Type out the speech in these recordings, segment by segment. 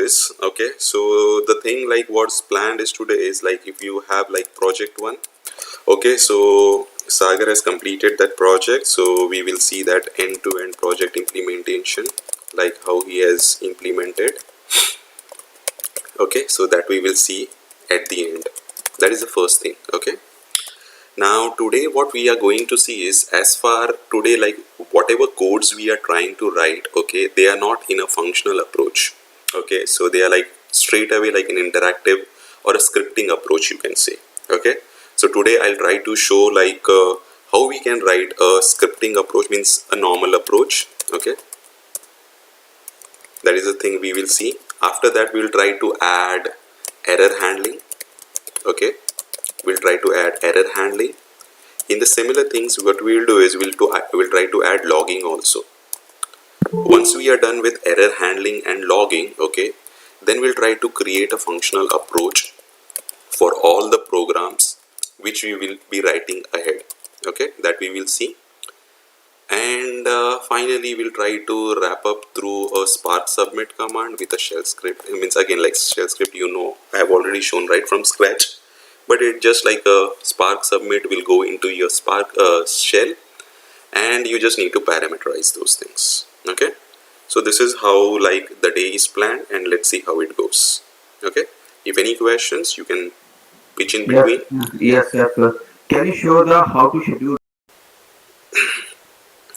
is, okay, so the thing like what's planned is today is like if you have like project 1, okay, so Sagar has completed that project, so we will see that end-to-end project implementation, like how he has implemented, okay, so that we will see at the end. That is the first thing, okay. Now today what we are going to see is, as far today, like whatever codes we are trying to write, okay, they are not in a functional approach, okay, so they are like straight away like an interactive or a scripting approach, you can say, okay. So today I'll try to show like how we can write a scripting approach, means a normal approach, okay. That is the thing we will see. After that we will try to add error handling, okay. We'll try to add error handling. In the similar things, what we'll do is we'll try to add logging also. Once we are done with error handling and logging, okay, then we'll try to create a functional approach for all the programs which we will be writing ahead, okay, that we will see. And finally we'll try to wrap up through a Spark submit command with a shell script. It means again like shell script, you know, I have already shown right from scratch, but it just like a Spark submit will go into your Spark shell, and you just need to parameterize those things, okay. So this is how like the day is planned, and let's see how it goes, okay. If any questions, you can pitch in Yes, between. yes, yes, sir. Can you show the how to schedule?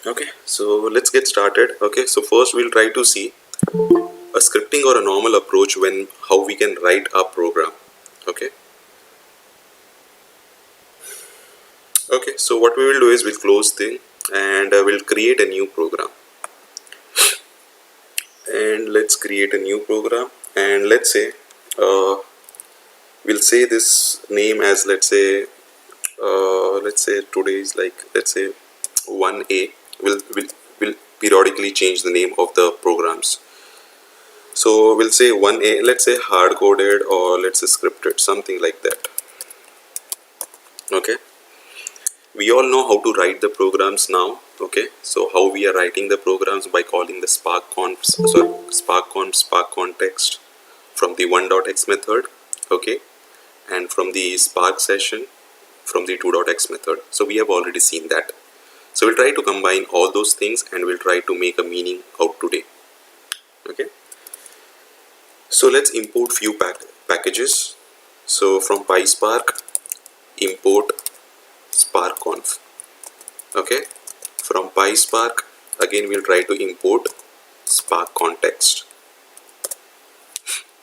Okay, so let's get started. Okay, so first we'll try to see a scripting or a normal approach when how we can write our program, okay. Okay, so what we will do is we'll close thing, and we'll create a new program, and let's create a new program, and let's say we'll say this name as, let's say today is like, let's say 1A. We'll periodically change the name of the programs. So we'll say 1A, let's say hard coded, or let's say scripted, something like that, okay. We all know how to write the programs now, okay. So how we are writing the programs? By calling the spark context from the 1.x method, okay, and from the spark session from the 2.x method. So we have already seen that. So we'll try to combine all those things, and we'll try to make a meaning out today, okay. So let's import few packages. So from PySpark, import sparkconf, okay. From PySpark, again we'll try to import spark context.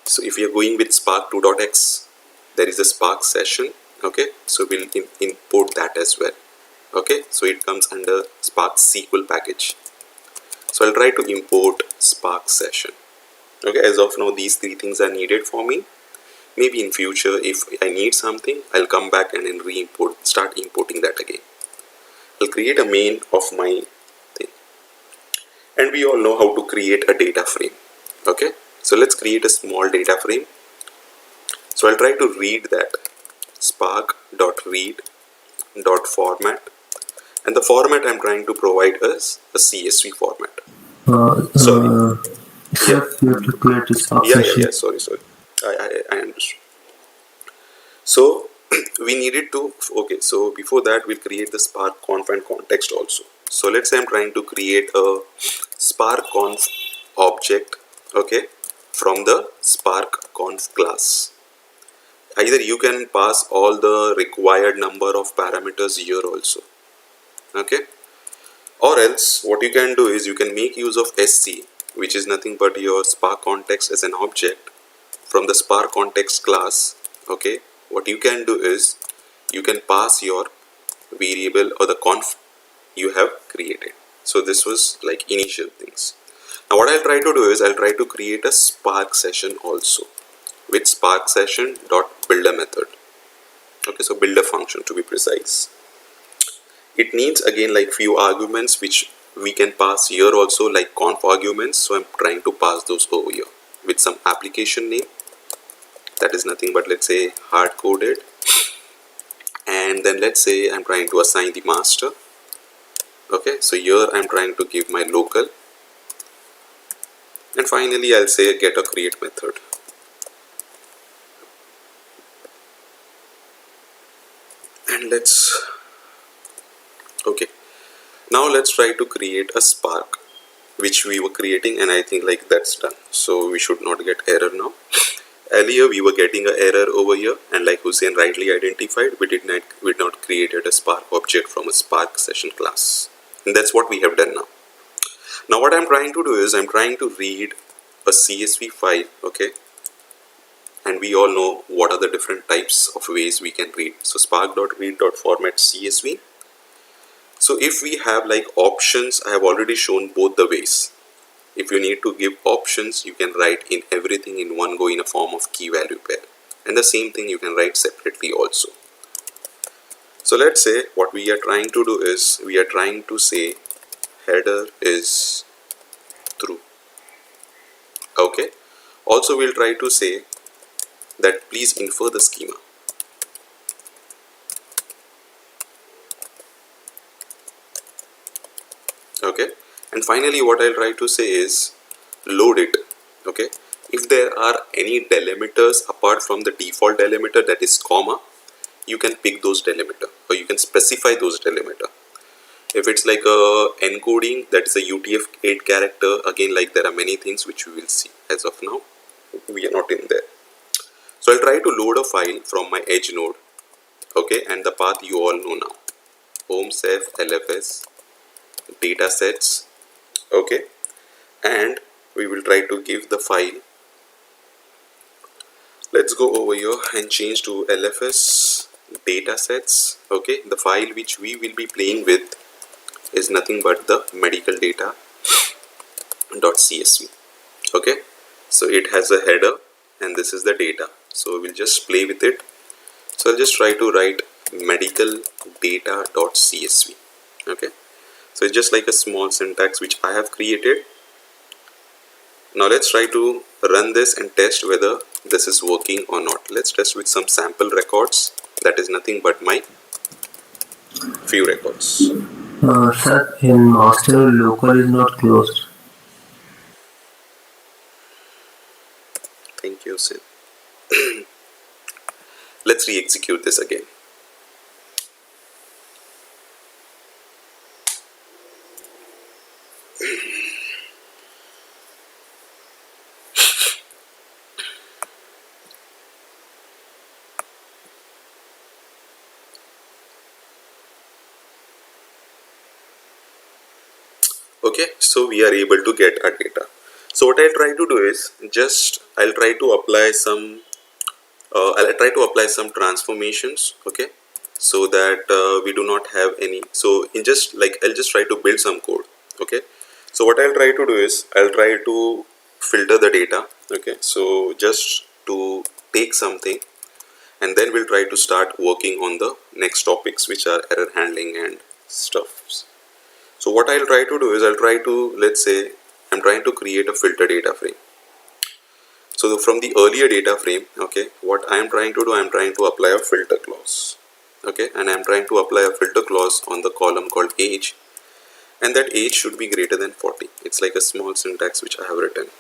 So if we are going with spark 2.x, there is a spark session, okay, so we'll import that as well, okay. So it comes under spark SQL package. So I'll try to import spark session, okay. As of now these three things are needed for me. Maybe in future if I need something, I'll come back and then start importing that again. I'll create a main of my thing, and we all know how to create a data frame, okay. So let's create a small data frame. So I'll try to read that spark.read.format, and the format I'm trying to provide is a CSV format. Sorry. Yeah. Sir, you have to create a Spark session. Sorry. I understood. So we needed to, okay, so before that we'll create the spark conf and context also. So let's say I'm trying to create a spark conf object, okay, from the spark conf class. Either you can pass all the required number of parameters here also, okay, or else what you can do is you can make use of SC, which is nothing but your spark context as an object from the spark context class, okay. What you can do is you can pass your variable or the conf you have created. So this was like initial things. Now what I'll try to do is I'll try to create a spark session also with spark session dot builder method, okay. So builder function to be precise. It needs again like few arguments which we can pass here also, like conf arguments. So I'm trying to pass those over here with some application name, that is nothing but, let's say, hard coded, and then let's say I'm trying to assign the master, okay. So here I'm trying to give my local, And finally I'll say get a create method. And okay, now let's try to create a spark which we were creating, and I think like that's done, so we should not get error now. Earlier we were getting an error over here, and like Hussein rightly identified, we did not created a spark object from a spark session class, and that's what we have done now. Now what I'm trying to do is I'm trying to read a CSV file, okay, and we all know what are the different types of ways we can read. So spark.read.format CSV. So if we have like options, I have already shown both the ways. If you need to give options, you can write in everything in one go in a form of key value pair, and the same thing you can write separately also. So let's say what we are trying to do is we are trying to say header is true, okay. Also we'll try to say that please infer the schema, okay. And finally what I'll try to say is load it, okay. If there are any delimiters apart from the default delimiter, that is comma, you can pick those delimiter, or you can specify those delimiter. If it's like a encoding, that is a UTF-8 character, again like there are many things which we will see. As of now we are not in there. So I'll try to load a file from my edge node, okay, and the path you all know now, home sef lfs datasets, okay. And we will try to give the file, let's go over here and change to lfs datasets, okay. The file which we will be playing with is nothing but the medical data .csv, okay. So it has a header and this is the data, so we'll just play with it. So I'll just try to write medical data.csv, okay. So it's just like a small syntax which I have created. Now let's try to run this and test whether this is working or not. Let's test with some sample records, that is nothing but my few records. Sir, in master local is not closed. Thank you, Sid. Let's re-execute this again. Okay, so we are able to get our data. So what I'll try to do is I'll try to apply some transformations, okay, so that we do not have any. So I'll just try to build some code, okay. So what I'll try to do is I'll try to filter the data, okay. So just to take something, and then we'll try to start working on the next topics, which are error handling and stuff. So what I'll try to do is let's say I'm trying to create a filter data frame. So from the earlier data frame, okay, what I am trying to do, I'm trying to apply a filter clause, okay, and I'm trying to apply a filter clause on the column called age, and that age should be greater than 40. It's like a small syntax which I have written,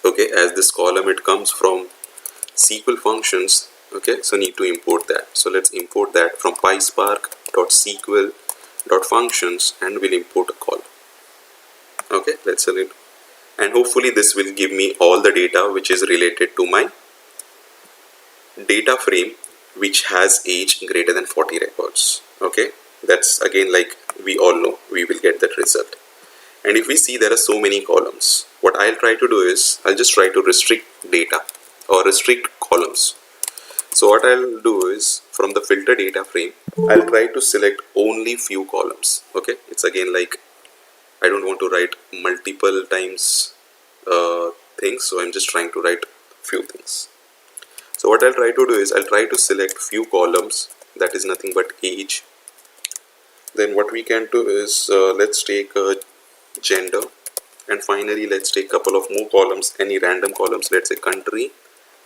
okay. As this column, it comes from SQL functions, okay, so need to import that. So let's import that from PySpark.sql.functions, and we'll import a column, okay. Let's select, and hopefully this will give me all the data which is related to my data frame which has age greater than 40 records, okay. That's again like we all know we will get that result. And if we see there are so many columns, what I'll try to do is I'll just try to restrict data or restrict columns. So what I'll do is from the filter data frame, I'll try to select only few columns, okay. It's again like I don't want to write multiple times things, so I'm just trying to write few things. So what I'll try to do is I'll try to select few columns, that is nothing but age. Then what we can do is let's take gender, and finally let's take a couple of more columns, any random columns, let's say country,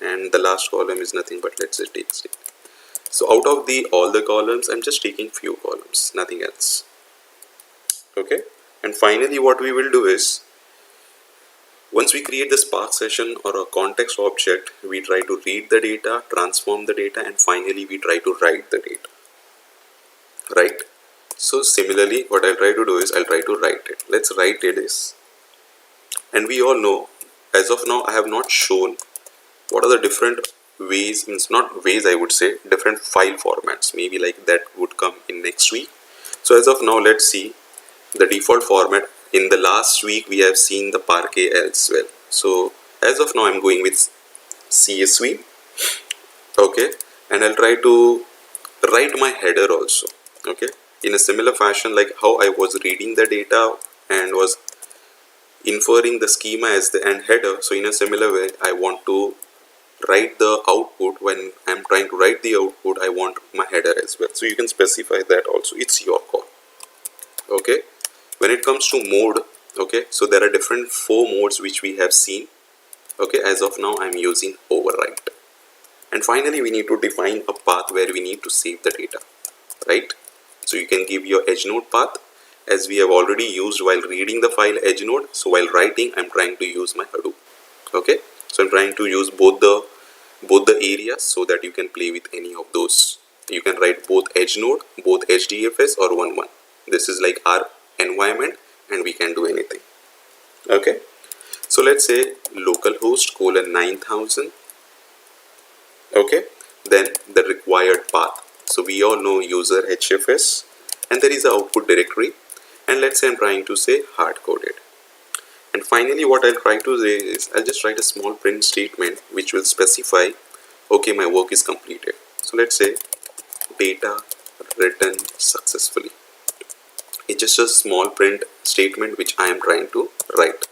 and the last column is nothing but let's say text. So out of all the columns, I'm just taking few columns, nothing else, okay. And finally what we will do is Once we create the Spark session or a context object, we try to read the data, transform the data, and finally we try to write the data, right? So similarly, what I'll try to do is I'll try to write it. Let's write it is, and we all know, as of now, I have not shown what are the different ways, means not ways, I would say, different file formats. Maybe like that would come in next week. So as of now, let's see the default format. In the last week, we have seen the Parquet as well. So as of now, I'm going with CSV. Okay, and I'll try to write my header also. Okay, in a similar fashion like how I was reading the data and was inferring the schema as the end header. So in a similar way, I want to write the output. When I'm trying to write the output, I want my header as well. So you can specify that also. It's your call. Okay, when it comes to mode, okay, so there are different 4 modes which we have seen. Okay, as of now I'm using overwrite. And finally we need to define a path where we need to save the data, right? So you can give your edge node path, as we have already used while reading the file edge node. So while writing, I'm trying to use my Hadoop. Okay, so I'm trying to use both the areas so that you can play with any of those. You can write both edge node, both HDFS, or 1 This is like our environment and we can do anything. Okay, so let's say localhost colon 9000. Okay, then the required path. So we all know user HFS, and there is an output directory, and let's say I'm trying to say hard coded. And finally what I'll try to say is I'll just write a small print statement which will specify, okay, my work is completed. So let's say data written successfully. It's just a small print statement which I am trying to write.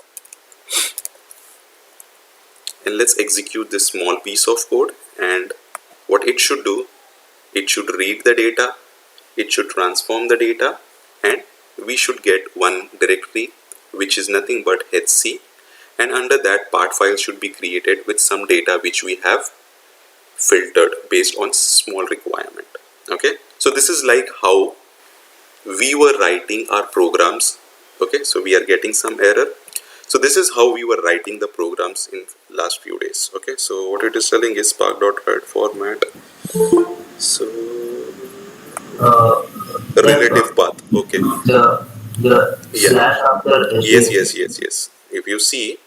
And let's execute this small piece of code. And what it should do, it should read the data, it should transform the data, and we should get one directory which is nothing but HC, and under that part file should be created with some data which we have filtered based on small requirement. Okay, so this is like how we were writing our programs. Okay, so we are getting some error. So this is how we were writing the programs in last few days. Okay, so what it is telling is spark.write format. So Uh, like relative path. Okay, the yeah, slash after yes, SDF. yes, yes, yes. If you see,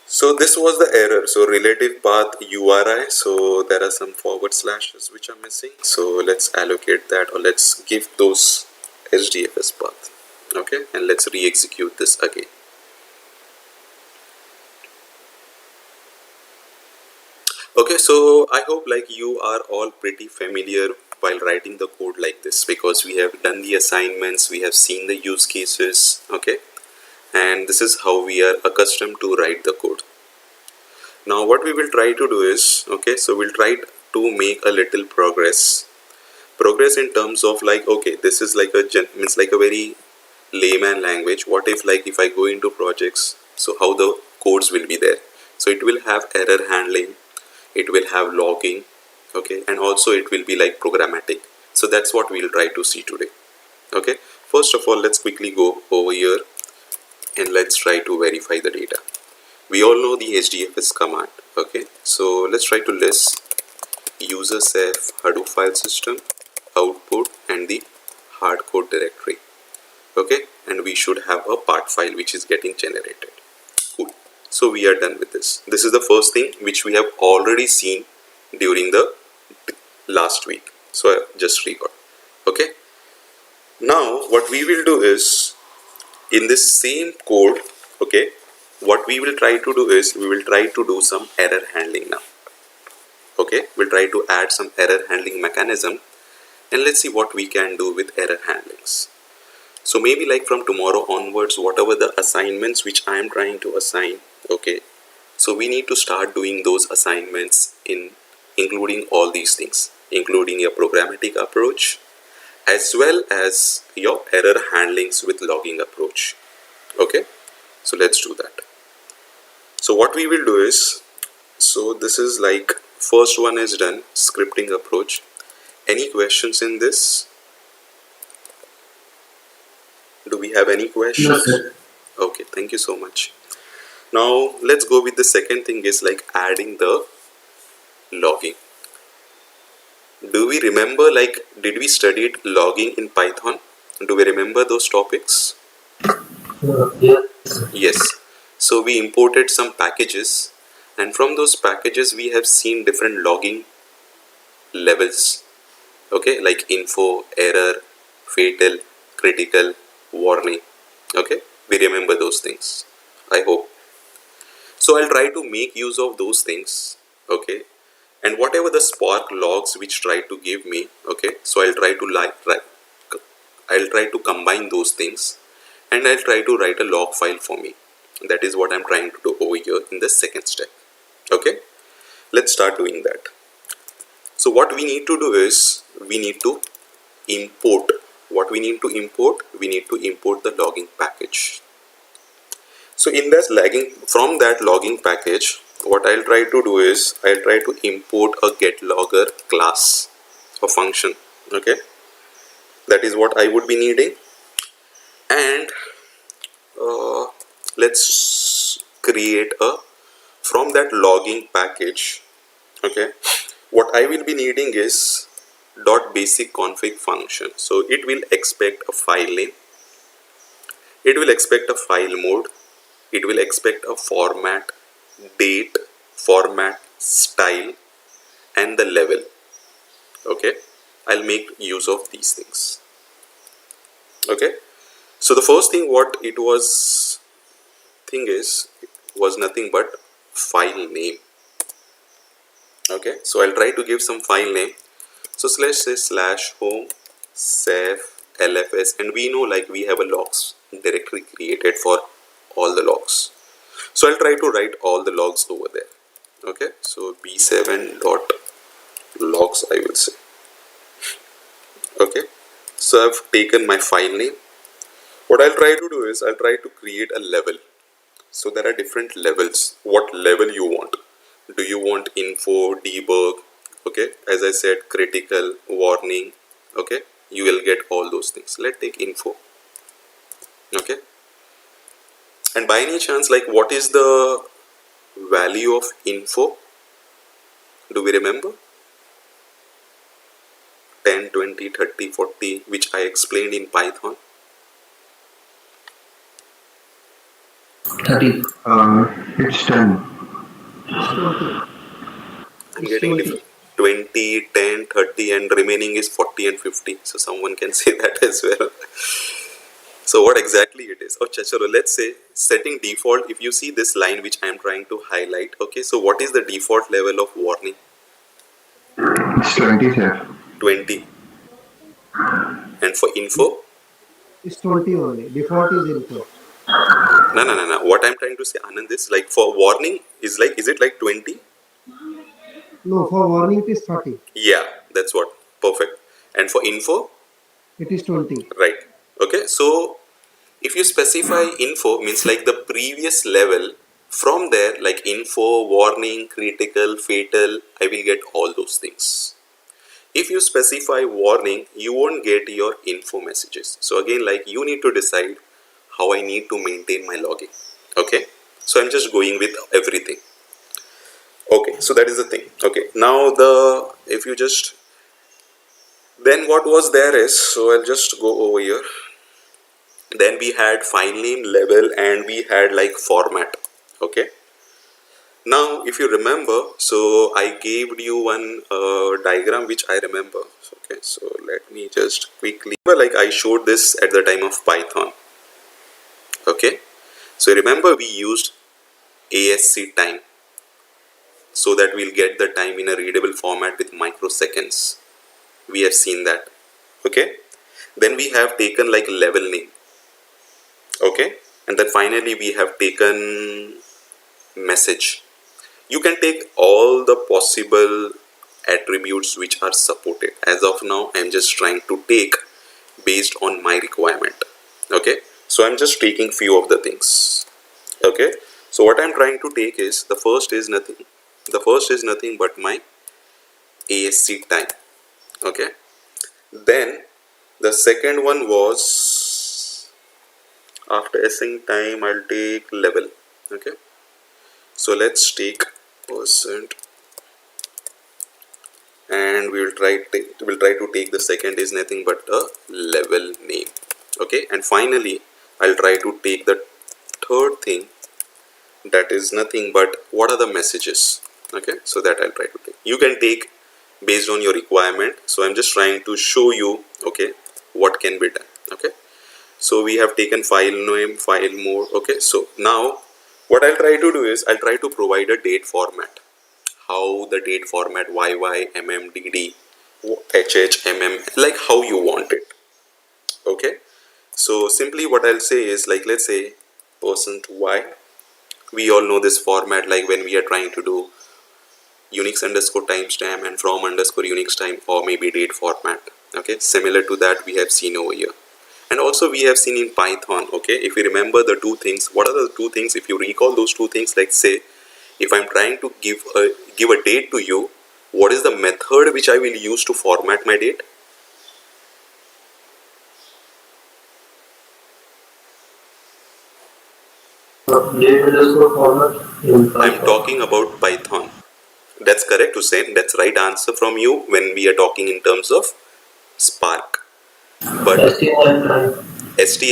so this was the error. So relative path URI. So there are some forward slashes which are missing. So let's allocate that, or let's give those HDFS path. Okay, and let's re-execute this again. Okay, so I hope like you are all pretty familiar while writing the code like this, because we have done the assignments, we have seen the use cases. Okay, and this is how we are accustomed to write the code. Now what we will try to do is, okay, so we'll try to make a little progress in terms of like, okay, this is like a means like a very layman language. What if like if I go into projects, so how the codes will be there? So it will have error handling, it will have logging, okay, and also it will be like programmatic. So that's what we'll try to see today. Okay, first of all, let's quickly go over here and let's try to verify the data. We all know the HDFS command. Okay, so let's try to list user self Hadoop file system output and the hardcode directory. Okay, and we should have a part file which is getting generated. Cool, so we are done with this. This is the first thing which we have already seen during the last week, so I just record. Okay, now what we will do is, in this same code, okay, what we will try to do is we will try to do some error handling now. Okay, we'll try to add some error handling mechanism, and let's see what we can do with error handlings. So maybe like from tomorrow onwards, whatever the assignments which I am trying to assign, okay, so we need to start doing those assignments in including all these things, including your programmatic approach as well as your error handlings with logging approach. Okay, so let's do that. So what we will do is, so this is like first one is done, scripting approach. Any questions in this? Do we have any No, questions? sir. Okay, thank you so much. Now let's go with the second thing, is like adding the logging. Do we remember, like, did we study logging in Python? Do we remember those topics? Yes. Yes. So we imported some packages, and from those packages we have seen different logging levels. Okay, like info, error, fatal, critical, warning. Okay, we remember those things, I hope. So I'll try to make use of those things. Okay, and whatever the Spark logs which try to give me. Okay, so I'll try to combine those things, and I'll try to write a log file for me. That is what I'm trying to do over here in the second step. Okay, let's start doing that. So what we need to do is we need to import. What we need to import? We need to import the logging package. So in that logging, from that logging package, what I'll try to do is I'll try to import a getLogger class, a function. Okay, that is what I would be needing. And let's create a, from that logging package. Okay, what I will be needing is dot basic config function. So it will expect a file name, it will expect a file mode, it will expect a format, date, format, style, and the level. Okay, I'll make use of these things. Okay, so the first thing what it was thing is was nothing but file name. Okay, so I'll try to give some file name. So slash say slash home save lfs, and we know like we have a logs directory created for all the logs. So I'll try to write all the logs over there. Okay, so b7 dot logs I will say. Okay, so I've taken my file name. What I'll try to do is I'll try to create a level. So there are different levels. What level you want? Do you want info, debug? Okay, as I said, critical, warning. Okay, you will get all those things. Let's take info. Okay, and by any chance, like, what is the value of info? Do we remember? 10, 20, 30, 40, which I explained in Python. 30. It's 10. It's 20. I'm It's getting 20. different. 20, 10, 30, and remaining is 40 and 50. So someone can say that as well. So what exactly it is? Oh, chalo, let's say setting default. If you see this line which I am trying to highlight, okay, so what is the default level of warning? It's 20, sir. 20. And for info? It's 20 only. Default is info. No. What I'm trying to say, Anand, is like for warning is like, is it like 20? No, for warning it is 30. Yeah, that's what. Perfect. And for info? It is 20. Right. Okay, so if you specify info means like the previous level, from there like info, warning, critical, fatal, I will get all those things. If you specify warning, you won't get your info messages. So again, like, you need to decide how I need to maintain my logging. Okay, so I'm just going with everything. Okay, so that is the thing. Okay, now the, if you just, then what was there is, so I'll just go over here. Then we had file name, level, and we had like format. Okay, now if you remember, so I gave you one diagram which I remember. Okay, so let me just quickly, like, I showed this at the time of Python. Okay, so remember we used ASC time, so that we'll get the time in a readable format with microseconds. We have seen that. Okay, then we have taken like level name. Okay, and then finally we have taken message. You can take all the possible attributes which are supported. As of now, I'm just trying to take based on my requirement. Okay, so I'm just taking few of the things. Okay, so what I'm trying to take is the first is nothing but my ASC time. Okay, then the second one was, after assign time, I'll take level. Okay, So let's take percent, and we'll try to take the second is nothing but a level name. Okay, and finally I'll try to take the third thing, that is nothing but what are the messages. Okay, so that I'll try to take. You can take based on your requirement, so I'm just trying to show you, okay, what can be done. Okay, so we have taken file name, file mode. Okay, so now what I'll try to do is I'll try to provide a date format. How the date format, YY, MMDD, HH, MM, like how you want it. Okay, so simply what I'll say is, like, let's say %y. We all know this format, like when we are trying to do Unix underscore timestamp and from underscore Unix time, or maybe date format. Okay, similar to that we have seen over here. And also we have seen in Python. Okay, if you remember the two things, what are the two things? If you recall those two things, like say if I'm trying to give a date to you, what is the method which I will use to format my date? Date underscore format in I'm Python. talking about Python. That's correct, Hussein. That's right answer from you when we are talking in terms of Spark. But STR time. str,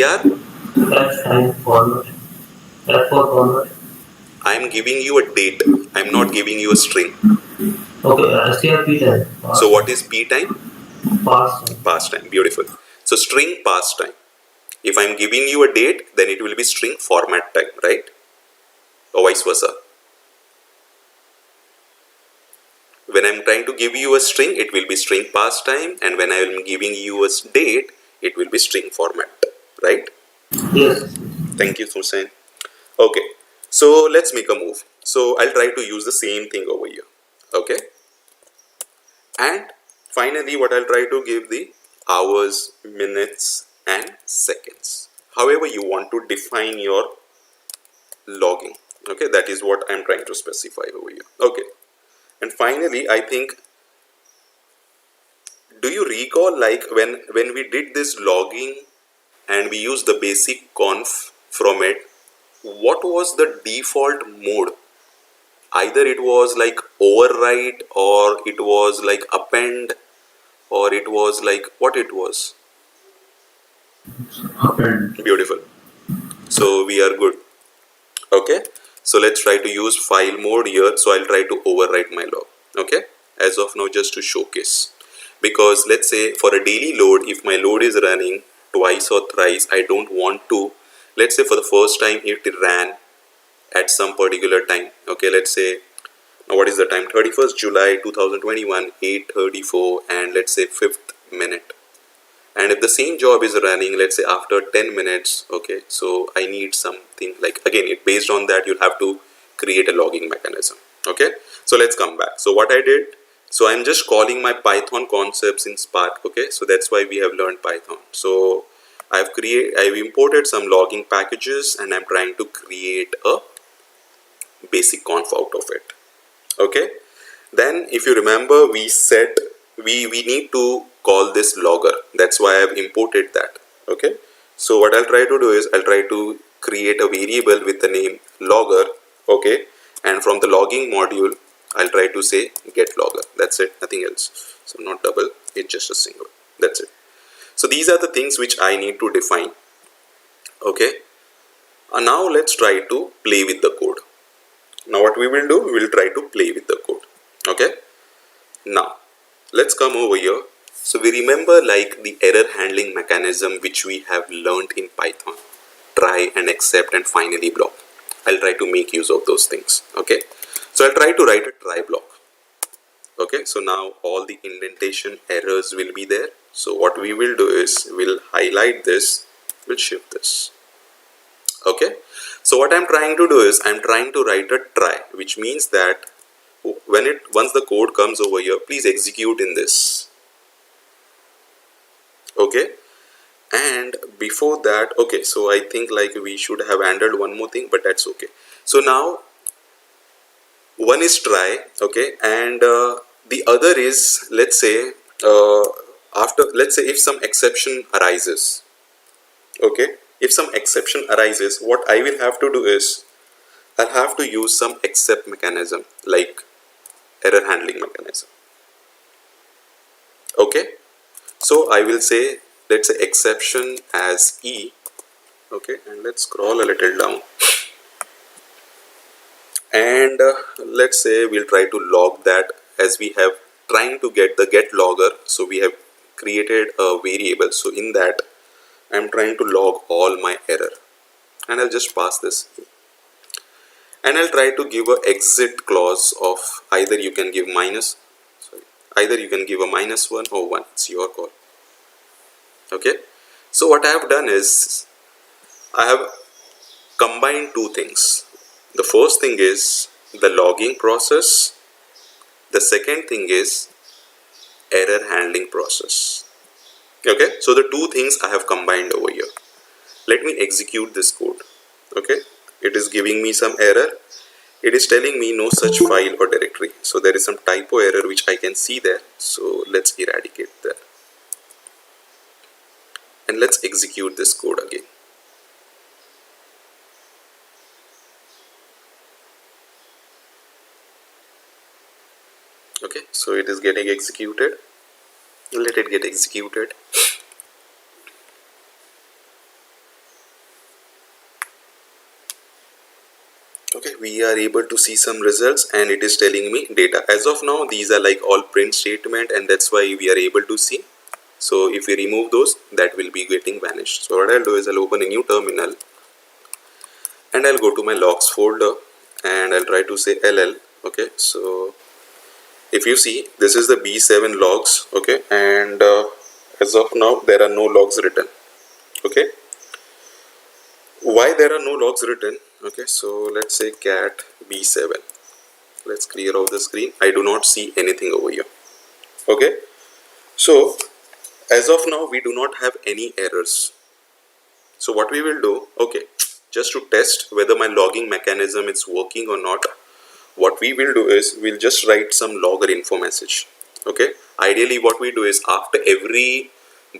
F time format. F for format. I'm giving you a date. I'm not giving you a string. Okay, STR time. So Past what time. is p time? Past time. Past time. Beautiful. So string past time. If I'm giving you a date, then it will be string format time, right? Or vice versa. When I'm trying to give you a string, it will be string past time, and when I am giving you a date, it will be string format, right? Yes. Thank you, Hussein. Okay, so let's make a move. So I'll try to use the same thing over here. Okay, and finally what I'll try to give the hours, minutes and seconds. However you want to define your logging. Okay, that is what I'm trying to specify over here. Okay, and finally I think, do you recall, like when we did this logging and we used the basic conf from it, what was the default mode? Either it was like overwrite, or it was like append, or it was like what it was. Append. Beautiful. So we are good. Okay, so let's try to use file mode here. So I'll try to overwrite my log. Okay, as of now, just to showcase, because let's say for a daily load, if my load is running twice or thrice, I don't want to, let's say for the first time it ran at some particular time. Okay, let's say now what is the time? 31st July 2021, 8:34, and let's say 5th minute. And if the same job is running, let's say after 10 minutes, okay, so I need something like, again, it based on that you'll have to create a logging mechanism. Okay, so let's come back. So what I did, so I'm just calling my Python concepts in Spark. Okay, so that's why we have learned Python. So I've imported some logging packages, and I'm trying to create a basic conf out of it. Okay, then if you remember, we said we need to call this logger. That's why I've imported that. Okay, so what I'll try to do is I'll try to create a variable with the name logger. Okay, and from the logging module I'll try to say get logger. That's it, nothing else. So not double, it's just a single. That's it. So these are the things which I need to define. Okay, and now let's try to play with the code. Now what we will do, we will try to play with the code. Okay, now let's come over here. So we remember like the error handling mechanism which we have learned in Python, try and accept and finally block. I'll try to make use of those things. Okay, so I'll try to write a try block. Okay, so now all the indentation errors will be there. So what we will do is we'll highlight this, we'll shift this. Okay, so what I'm trying to do is I'm trying to write a try, which means that once the code comes over here, please execute in this. Okay, and before that, okay, so I think like we should have handled one more thing, but that's okay. So now one is try, okay, and the other is, let's say after, let's say if some exception arises. Okay, if some exception arises, what I will have to do is I'll have to use some except mechanism like error handling mechanism. Okay, so I will say, let's say exception as E. Okay, and let's scroll a little down, and let's say we'll try to log that, as we have trying to get the get logger. So we have created a variable, so in that I'm trying to log all my error, and I'll just pass this, and I'll try to give a exit clause of either you can give minus, sorry, either you can give a -1 or 1, it's your call. Okay, so what I have done is I have combined two things. The first thing is the logging process, the second thing is error handling process. Okay, so the two things I have combined over here. Let me execute this code. Okay, it is giving me some error. It is telling me no such file or directory, so there is some typo error which I can see there. So let's eradicate that, and let's execute this code again. Okay, so it is getting executed. Let it get executed. Okay, we are able to see some results, and it is telling me data. As of now, these are like all print statement, and that's why we are able to see. So if we remove those, that will be getting vanished. So what I'll do is I'll open a new terminal, and I'll go to my logs folder, and I'll try to say ll. Okay, so if you see, this is the B7 logs. Okay, and as of now there are no logs written. Okay, why there are no logs written? Okay, so let's say cat B7. Let's clear off the screen. I do not see anything over here. Okay, so as of now we do not have any errors. So what we will do, okay, just to test whether my logging mechanism is working or not, what we will do is we'll just write some logger info message. Okay, ideally what we do is after every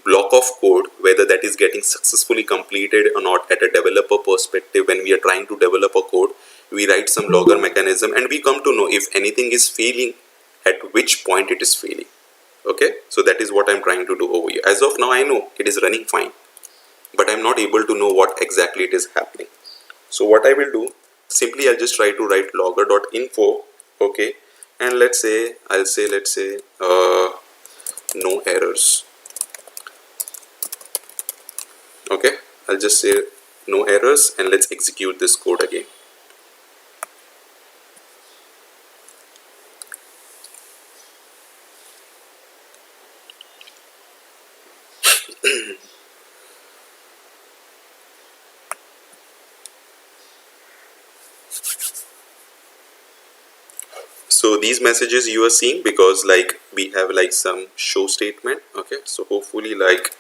block of code, whether that is getting successfully completed or not, at a developer perspective, when we are trying to develop a code, we write some logger mechanism, and we come to know if anything is failing, at which point it is failing. Okay, so that is what I'm trying to do over here. As of now I know it is running fine, but I'm not able to know what exactly it is happening. So what I will do, simply I'll just try to write logger.info. Okay, and let's say no errors. Okay, I'll just say no errors, and let's execute this code again. So these messages you are seeing because like we have like some show statement. Okay, so hopefully like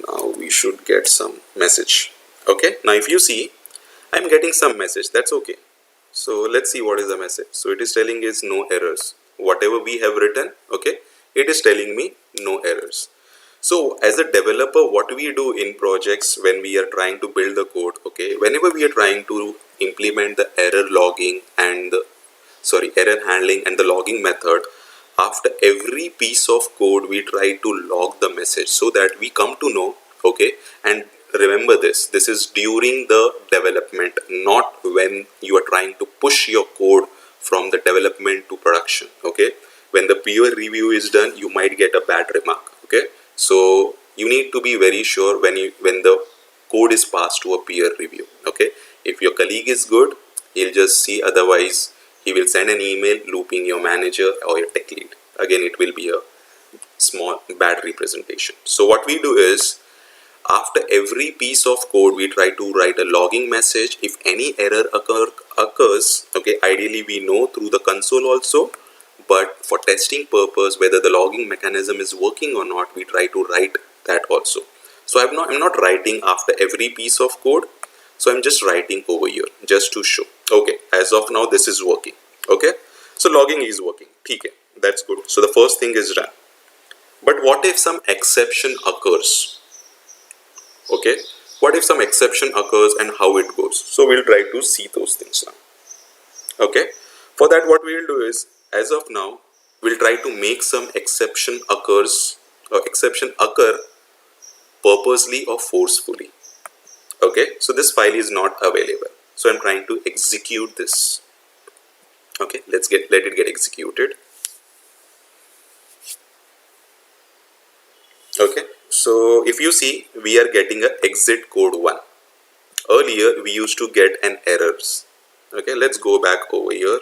now we should get some message. Okay, now if you see, I'm getting some message. That's okay. So let's see what is the message. So it is telling is no errors. Whatever we have written, okay, it is telling me no errors. So as a developer, what we do in projects when we are trying to build the code, okay, whenever we are trying to implement the error logging and the error handling and the logging method, after every piece of code we try to log the message so that we come to know. Okay, and remember this is during the development, not when you are trying to push your code from the development to production. Okay, when the peer review is done, you might get a bad remark. Okay, so you need to be very sure when the code is passed to a peer review. Okay, if your colleague is good, he'll just see, otherwise he will send an email looping your manager or your tech lead. Again, it will be a small bad representation. So what we do is, after every piece of code we try to write a logging message. If any error occurs, okay, ideally we know through the console also, but for testing purpose whether the logging mechanism is working or not, we try to write that also. So I'm not writing after every piece of code, so I'm just writing over here just to show. Okay, as of now this is working. Okay, so logging is working. Okay, that's good. So the first thing is done. But what if some exception occurs? Okay, what if some exception occurs and how it goes. So we'll try to see those things now. Okay, for that what we'll do is, as of now, we'll try to make some exception occur purposely or forcefully. Okay, so this file is not available, so I'm trying to execute this. Okay, let it get executed. Okay, so if you see, we are getting a exit code 1. Earlier we used to get an errors. Okay, let's go back over here,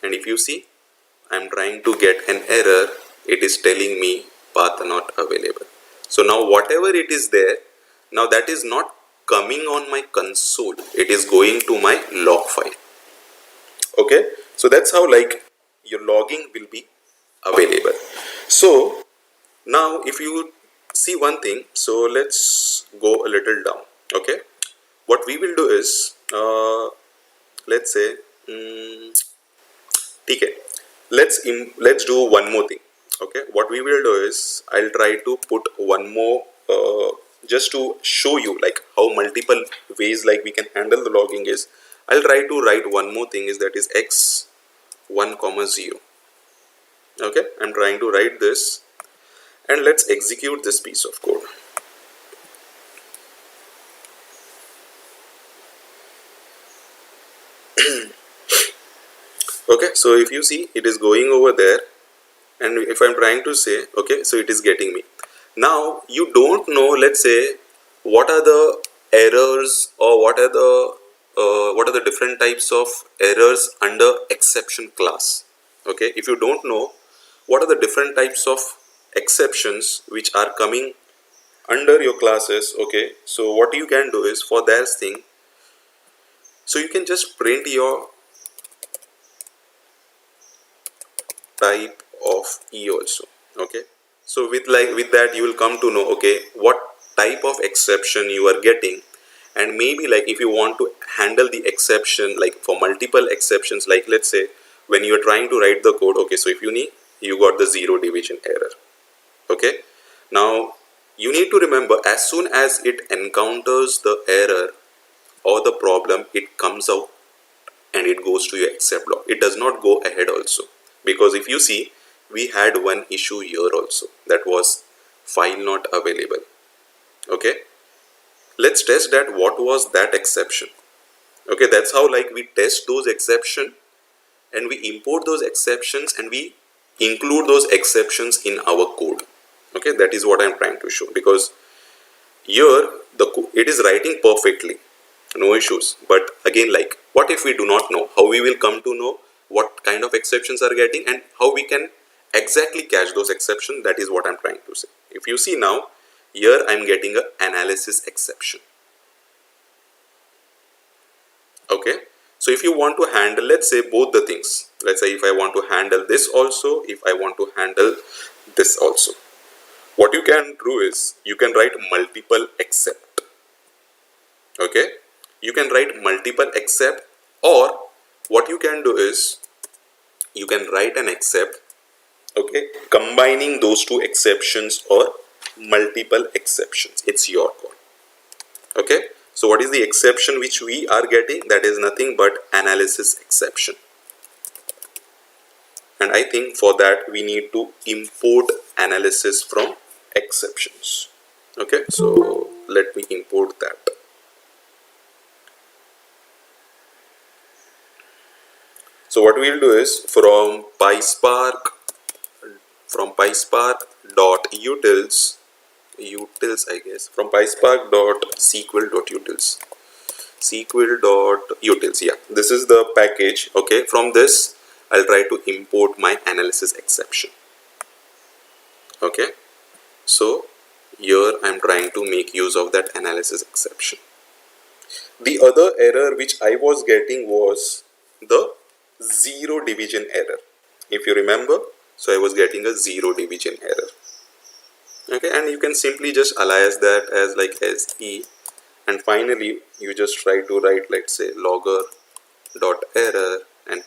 and if you see, I'm trying to get an error. It is telling me path not available. So now whatever it is there, now that is not coming on my console, it is going to my log file. Okay, so that's how like your logging will be available. So now if you see one thing, so let's go a little down. Okay, what we will do is, let's say, okay, let's do one more thing. Okay, what we will do is, I'll try to put one more, just to show you like how multiple ways like we can handle the logging is. I'll try to write one more thing, is that is x1 comma 0. Okay, I'm trying to write this, and let's execute this piece of code. Okay, so if you see, it is going over there, and if I'm trying to say, okay, so it is getting me. Now you don't know, let's say, what are the errors, or what are the different types of errors under exception class. Okay, if you don't know what are the different types of exceptions which are coming under your classes, okay, so what you can do is, for that thing, so you can just print your type of E also. Okay, so with that you will come to know, okay, what type of exception you are getting, and maybe like if you want to handle the exception like for multiple exceptions, like let's say when you are trying to write the code. Okay, so if you got the 0 division error. Okay, now you need to remember, as soon as it encounters the error or the problem, it comes out and it goes to your except block. It does not go ahead also, because if you see, we had one issue here also, that was file not available. Okay, let's test that what was that exception. Okay, that's how like we test those exception, and we import those exceptions, and we include those exceptions in our code. Okay, that is what I'm trying to show, because here it is writing perfectly, no issues. But again, like, what if we do not know? How we will come to know what kind of exceptions are getting, and how we can exactly catch those exceptions? That is what I'm trying to say. If you see now, here I'm getting a analysis exception. Okay, so if you want to handle, let's say, both the things, let's say if I want to handle this also, if I want to handle this also, what you can do is, you can write multiple except. Okay, you can write multiple except, or what you can do is, you can write an except, okay, combining those two exceptions or multiple exceptions. It's your call. Okay, so what is the exception which we are getting? That is nothing but analysis exception. And I think for that we need to import analysis from exceptions. Okay, so let me import that. So what we'll do is, from PySpark dot utils, I guess, from PySpark dot SQL.utils, yeah, this is the package. Okay, from this I'll try to import my analysis exception. Okay, so here I'm trying to make use of that analysis exception. The other error which I was getting was the 0 division error. If you remember, so I was getting a 0 division error. Okay, and you can simply just alias that as like SE, and finally you just try to write, let's say, logger dot error, and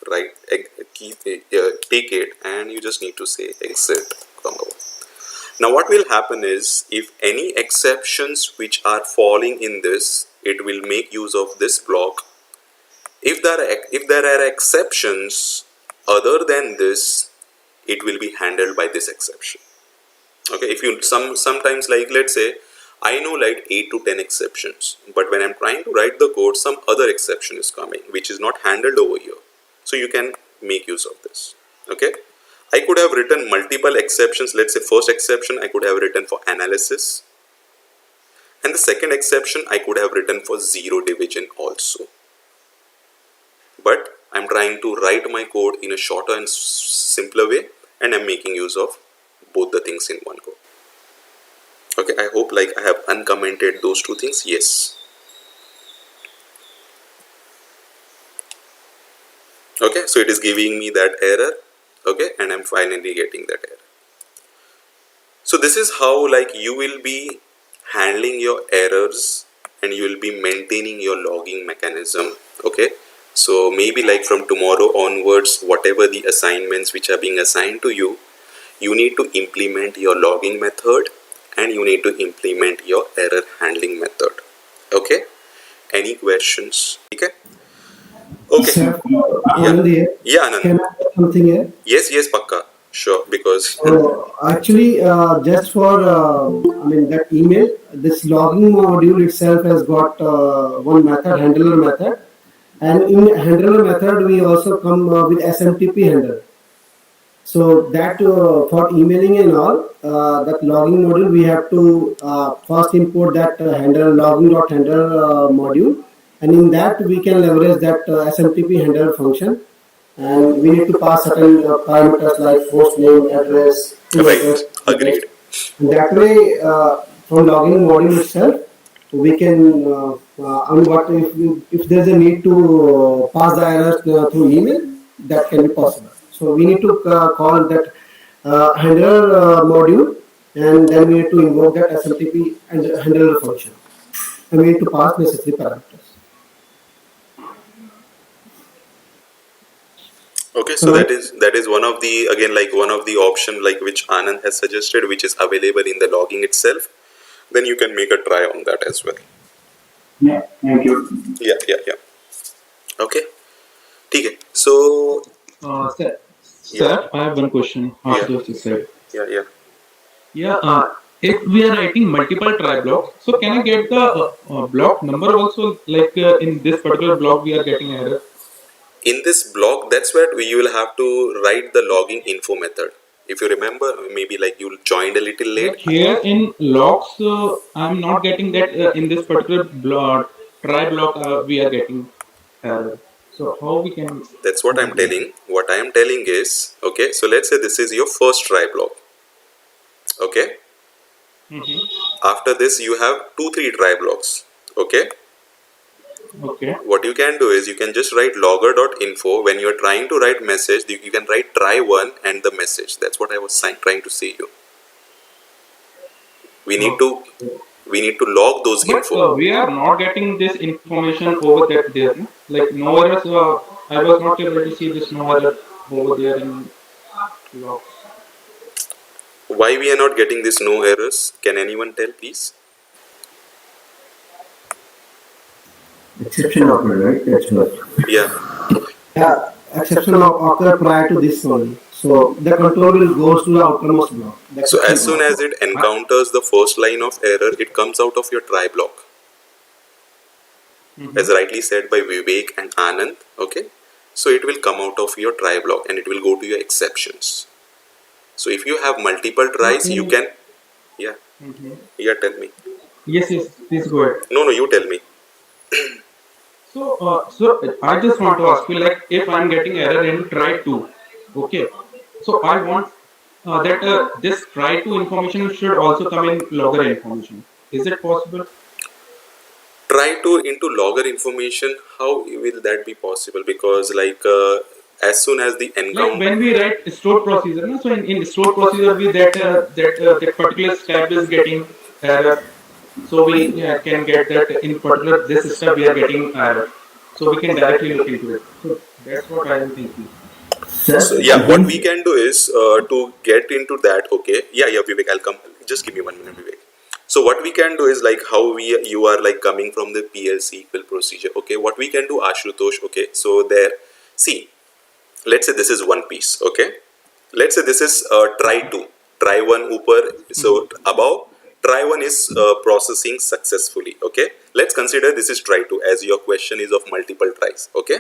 write take it, and you just need to say exit comma 1. Now what will happen is, if any exceptions which are falling in this, it will make use of this block. If there are exceptions other than this, it will be handled by this exception. Okay, if you sometimes, like let's say I know like 8 to 10 exceptions, but when I'm trying to write the code, some other exception is coming which is not handled over here, so you can make use of this. Okay, I could have written multiple exceptions. Let's say first exception I could have written for analysis, and the second exception I could have written for zero division also, but I'm trying to write my code in a shorter and simpler way, and I'm making use of both the things in one code. Okay, I hope like I have uncommented those two things. Yes. Okay, so it is giving me that error. Okay, and I'm finally getting that error. So this is how like you will be handling your errors, and you will be maintaining your logging mechanism. Okay, so maybe like from tomorrow onwards, whatever the assignments which are being assigned to you, you need to implement your logging method, and you need to implement your error handling method. Okay, any questions? Okay. Okay. Sir, Yeah. Anand here. Yeah, Anand. Can I add something here? Yes, Pakka. Sure, because So actually, just for I mean that email, this logging module itself has got one method, handler method, and in handler method we also come with SMTP handler. So that for emailing and all, that logging module we have to first import that handler logging.handler module, and in that we can leverage that SMTP handler function, and we need to pass certain parameters like host name, address, to right. address, Agreed. and that way from logging module itself we can and what if there's a need to pass the errors through email, that can be possible. So we need to call that handler module, and then we need to invoke that SMTP and handler function, and we need to pass necessary parameters. Okay, so So that is one of the, again, like one of the option like which Anand has suggested, which is available in the logging itself. Then you can make a try on that as well. Yeah, thank you. Yeah. Okay. Okay. So Sir, yeah, sir, I have one question yeah, after this side. yeah. Yeah, if we are writing multiple try blocks, so can I get the block number also? Like in this particular block, we are getting error. In this block, that's where you will have to write the logging info method. If you remember, maybe like you joined a little late. But here in logs, I'm not getting that in this particular block, try block, we are getting error. So how we can That's what I'm get telling. What I am telling is, okay, so let's say this is your first try block. Okay. it? After this, you have 2-3 try blocks. Okay. Okay. What you can do is you can just write logger.info. When you're trying to write message, you can write try1 and the message. That's what I was trying to say you. We need to log those But info. we are not getting this information over that there. No? Like no errors. I was not able to see this no error over there in logs. Why we are not getting this no errors? Can anyone tell, please? Exception occurred, right? That's what. Yeah. yeah, exception occur prior to this only. So the control will goes to the outermost block. The So exception as soon block. as it encounters the first line of error, it comes out of your try block. As rightly said by Vivek and Anand. Okay. So it will come out of your try block and it will go to your exceptions. So if you have multiple tries, you can. Yeah. Yeah. Tell me. Yes, yes. Please go ahead. No, you tell me. So I just want to ask you, like, if I'm getting error in try to, okay. So I want that this try to information should also come in logger information. Is it possible? Try to into logger information. How will that be possible? Because like as soon as the Like encounter. when we write stored procedure, no? So in stored procedure, we that particular step is getting error. So we can get that in particular this step we are getting error. So we can directly look into it. So that's what I am thinking. Sir, So yeah, what we he's can do is to get into that. Okay, yeah, Vivek, I'll come. Just give me 1 minute, Vivek. So what we can do is like how we you are like coming from the PLC equal procedure. Okay, what we can do, Ashutosh. Okay, so there, see, let's say this is one piece. Okay, let's say this is try one upper. So above try one is processing successfully. Okay, let's consider this is try two as your question is of multiple tries. Okay,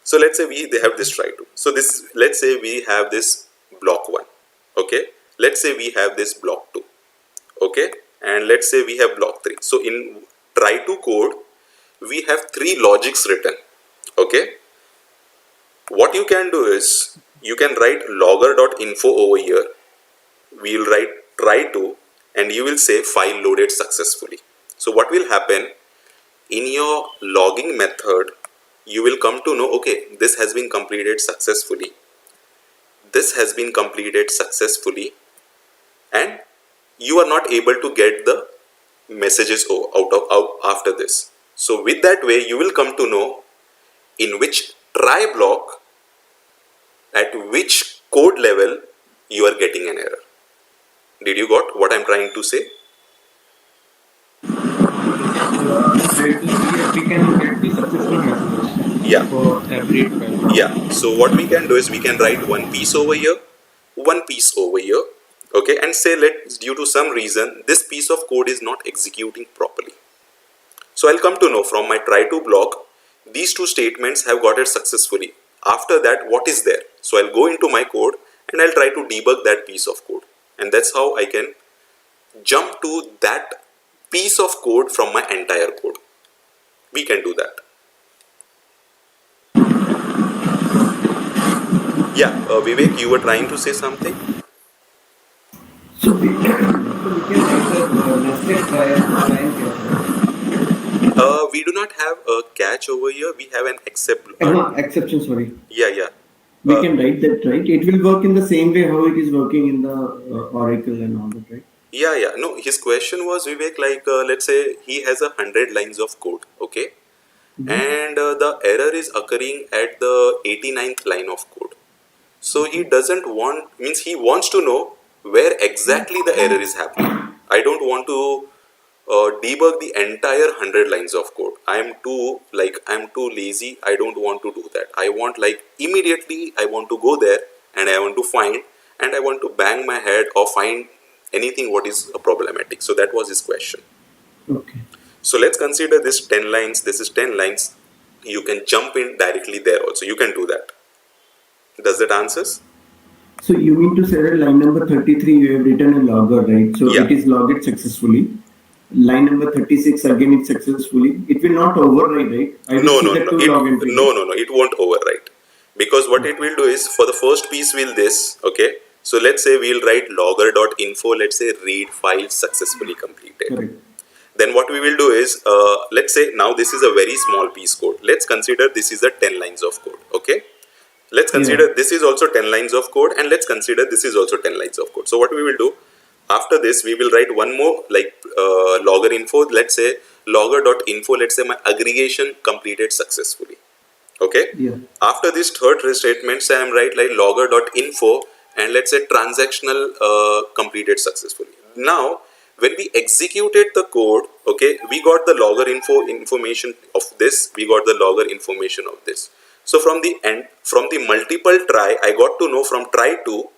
so let's say they have this try two. So this, let's say we have this block one. Okay, let's say we have this block two. Okay, and let's say we have block three. So in try to code we have three logics written. Okay, what you can do is you can write logger.info over here. We will write try to, and you will say file loaded successfully. So what will happen in your logging method, you will come to know, okay, this has been completed successfully, this has been completed successfully, and you are not able to get the messages out after this. So with that way you will come to know in which try block at which code level you are getting an error. Did you got what I'm trying to say? We can get the successful messages Yeah, for every try. yeah. So what we can do is we can write one piece over here, one piece over here. Okay, and say let due to some reason this piece of code is not executing properly. So I'll come to know from my try to block, these two statements have got it successfully. After that, what is there? So I'll go into my code and I'll try to debug that piece of code. And that's how I can jump to that piece of code from my entire code. We can do that. Yeah, Vivek, you were trying to say something? so we can write the nested try and catch, right? We do not have a catch over here. We have an except. Exception, sorry. Yeah. We can write that, right? It will work in the same way how it is working in the Oracle and all that, right? Yeah. No, his question was, Vivek, like let's say he has 100 lines of code, okay, and the error is occurring at the 89th line of code. So he doesn't want, means he wants to know where exactly the error is happening. I don't want to debug the entire 100 lines of code. I'm too lazy. I don't want to do that. I want like immediately I want to go there and I want to find and I want to bang my head or find anything what is problematic. So that was his question. Okay. So let's consider this 10 lines. This is 10 lines. You can jump in directly there also. You can do that. Does that answers? So you mean to say that line number 33 you have written a logger, right? So Yeah. it is logged successfully. Line number 36 again it's successfully. It will not override, right? I will No, see no, the no. two log entries. No. It won't overwrite. Because what it will do is for the first piece will this, okay? So let's say we'll write logger.info, let's say read file successfully completed. Correct. Then what we will do is, let's say now this is a very small piece code. Let's consider this is a 10 lines of code, okay? Let's consider this is also 10 lines of code and let's consider this is also 10 lines of code. So what we will do, after this we will write one more like logger info, let's say logger.info, let's say my aggregation completed successfully. Okay. Yeah. After this third statement, say I'm right like logger.info and let's say transactional completed successfully. Now, when we executed the code, okay, we got the logger information of this, we got the logger information of this. So from the end, from the multiple try, I got to know from try to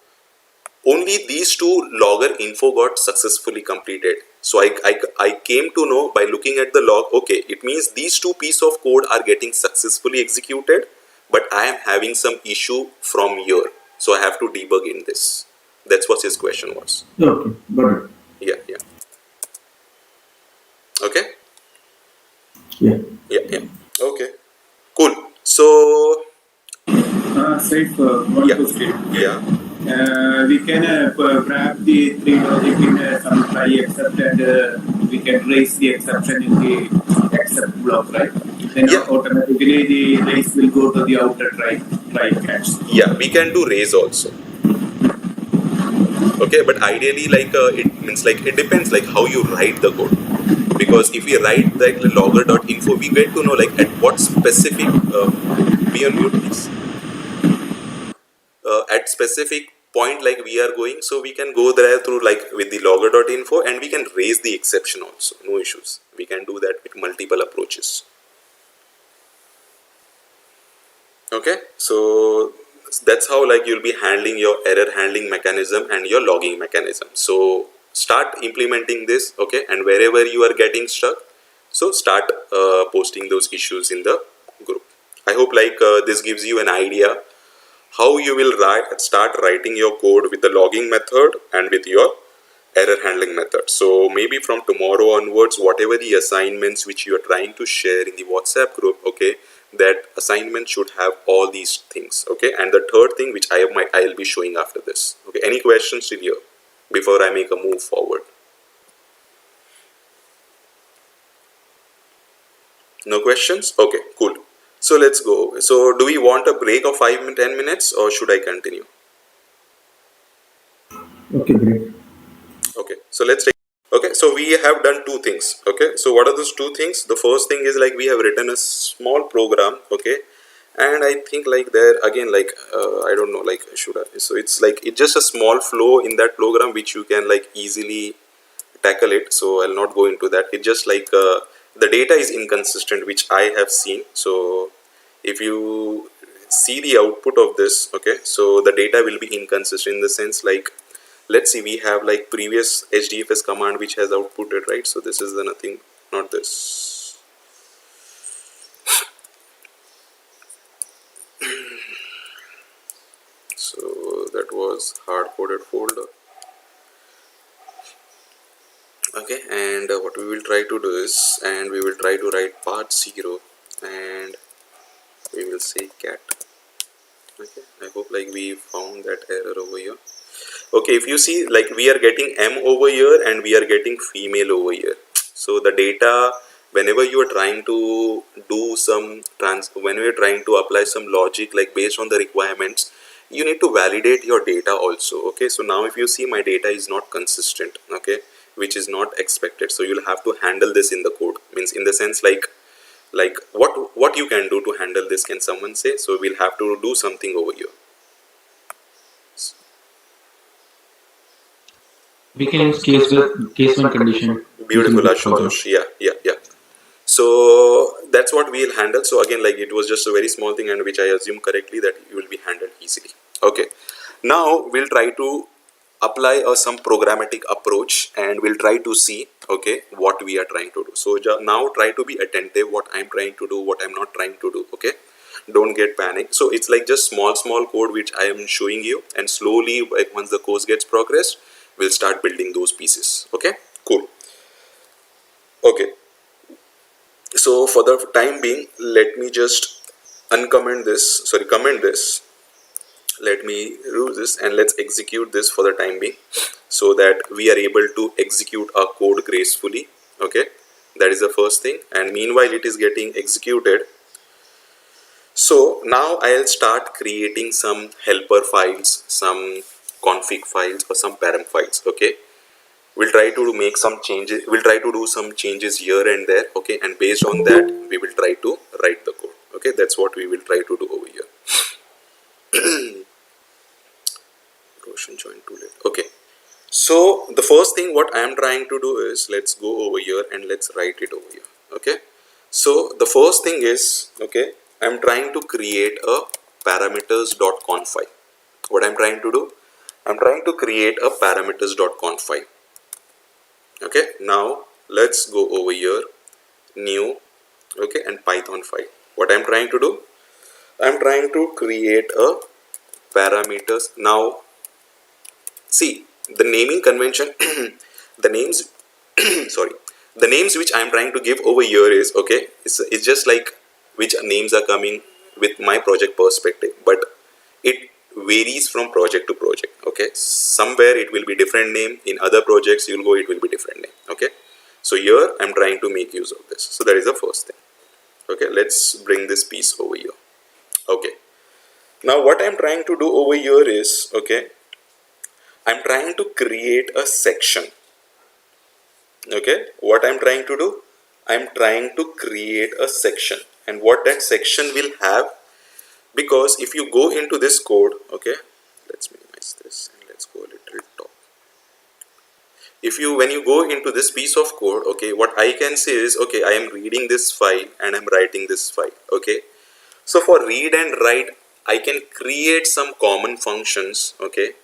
only these two logger info got successfully completed. So I came to know by looking at the log, okay, it means these two pieces of code are getting successfully executed, but I am having some issue from here. So I have to debug in this. That's what his question was. Okay. Got it. Yeah. Okay? Yeah. Okay. Cool. So, Saif, one yeah. question. Yeah. We can wrap the three logic in some try except and we can raise the exception in the except block, right? Then Yeah. automatically the raise will go to the outer try catch. Yeah, we can do raise also. Okay, but ideally like it means like it depends like how you write the code. Because if we write like logger.info, we get to know like at what specific be on mute please. at specific point like we are going, so we can go there through like with the logger.info, and we can raise the exception also, no issues. We can do that with multiple approaches. Okay, so that's how like you'll be handling your error handling mechanism and your logging mechanism. So start implementing this, okay, and wherever you are getting stuck, so start posting those issues in the group. I hope like this gives you an idea how you will start writing your code with the logging method and with your error handling method. So maybe from tomorrow onwards, whatever the assignments which you are trying to share in the WhatsApp group, okay, that assignment should have all these things, okay. And the third thing which I'll be showing after this, okay. Any questions till here before I make a move forward? No questions? Okay, cool. So let's go. So do we want a break of 5-10 minutes, or should I continue? Okay, great. Okay, so let's take. Okay, so we have done two things. Okay, so what are those two things? The first thing is like we have written a small program. Okay, and I think like there again, like I don't know, like should I? So it's like it's just a small flow in that program which you can like easily tackle it. So I'll not go into that. It's just like the data is inconsistent, which I have seen. So if you see the output of this, okay, so the data will be inconsistent in the sense like, let's see, we have like previous hdfs command which has outputted, right? So this is the nothing, not this. So that was hard-coded folder. Okay, and what we will try to do is, and we will try to write part 0, and we will say cat. Okay, I hope like we found that error over here. Okay, if you see like we are getting m over here and we are getting female over here. So the data, whenever you are trying to do some whenever you're trying to apply some logic like based on the requirements, you need to validate your data also. Okay, so now if you see my data is not consistent, okay, which is not expected, so you'll have to handle this in the code. Means in the sense like what you can do to handle this, can someone say? So we'll have to do something over here. We can use case one condition using Beautiful, this process. Ashutosh. Yeah. So that's what we'll handle. So again, like it was just a very small thing, and which I assume correctly that it will be handled easily. Okay, now we'll try to apply some programmatic approach, and we'll try to see, okay, what we are trying to do. So now try to be attentive what I'm trying to do, what I'm not trying to do. Okay, don't get panicked. So it's like just small code which I am showing you, and slowly like once the course gets progressed, we'll start building those pieces. Okay, cool. Okay, so for the time being, let me just comment this. Let me do this, and let's execute this for the time being, so that we are able to execute our code gracefully. Okay, that is the first thing. And meanwhile it is getting executed, so now I'll start creating some helper files, some config files, or some param files. Okay, we'll try to make some changes, we'll try to do some changes here and there. Okay, and based on that we will try to write the code. Okay, that's what we will try to do over here. Roshan joined too late. Okay, so the first thing what I am trying to do is, let's go over here and let's write it over here. Okay, so the first thing is, okay, I'm trying to create a parameters.conf file. What I'm trying to do, I'm trying to create a parameters.conf file. Okay, now let's go over here, new, okay, and Python file. What I'm trying to do, I'm trying to create a parameters. Now see the naming convention, the names sorry, the names which I'm trying to give over here is, okay, it's just like which names are coming with my project perspective, but it varies from project to project. Okay, somewhere it will be different name, in other projects you'll go it will be different name. Okay, so here I'm trying to make use of this. So that is the first thing. Okay, let's bring this piece over here. Okay, now what I'm trying to do over here is, okay, I'm trying to create a section. Okay, what I'm trying to do, I'm trying to create a section, and what that section will have, because if you go into this code, okay, let's when you go into this piece of code, okay, what I can say is, okay, I am reading this file and I'm writing this file. Okay, so for read and write, I can create some common functions, okay,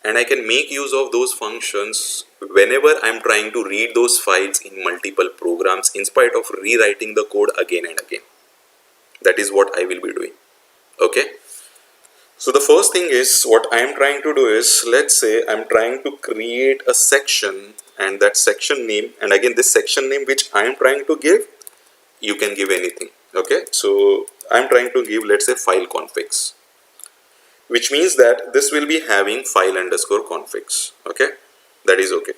and I can make use of those functions whenever I'm trying to read those files in multiple programs in spite of rewriting the code again and again. That is what I will be doing. Okay, so the first thing is, what I am trying to do is, let's say I'm trying to create a section, and that section name, and again this section name which I am trying to give, you can give anything. Okay, so I'm trying to give, let's say, file configs, which means that this will be having file underscore configs. Okay, that is okay.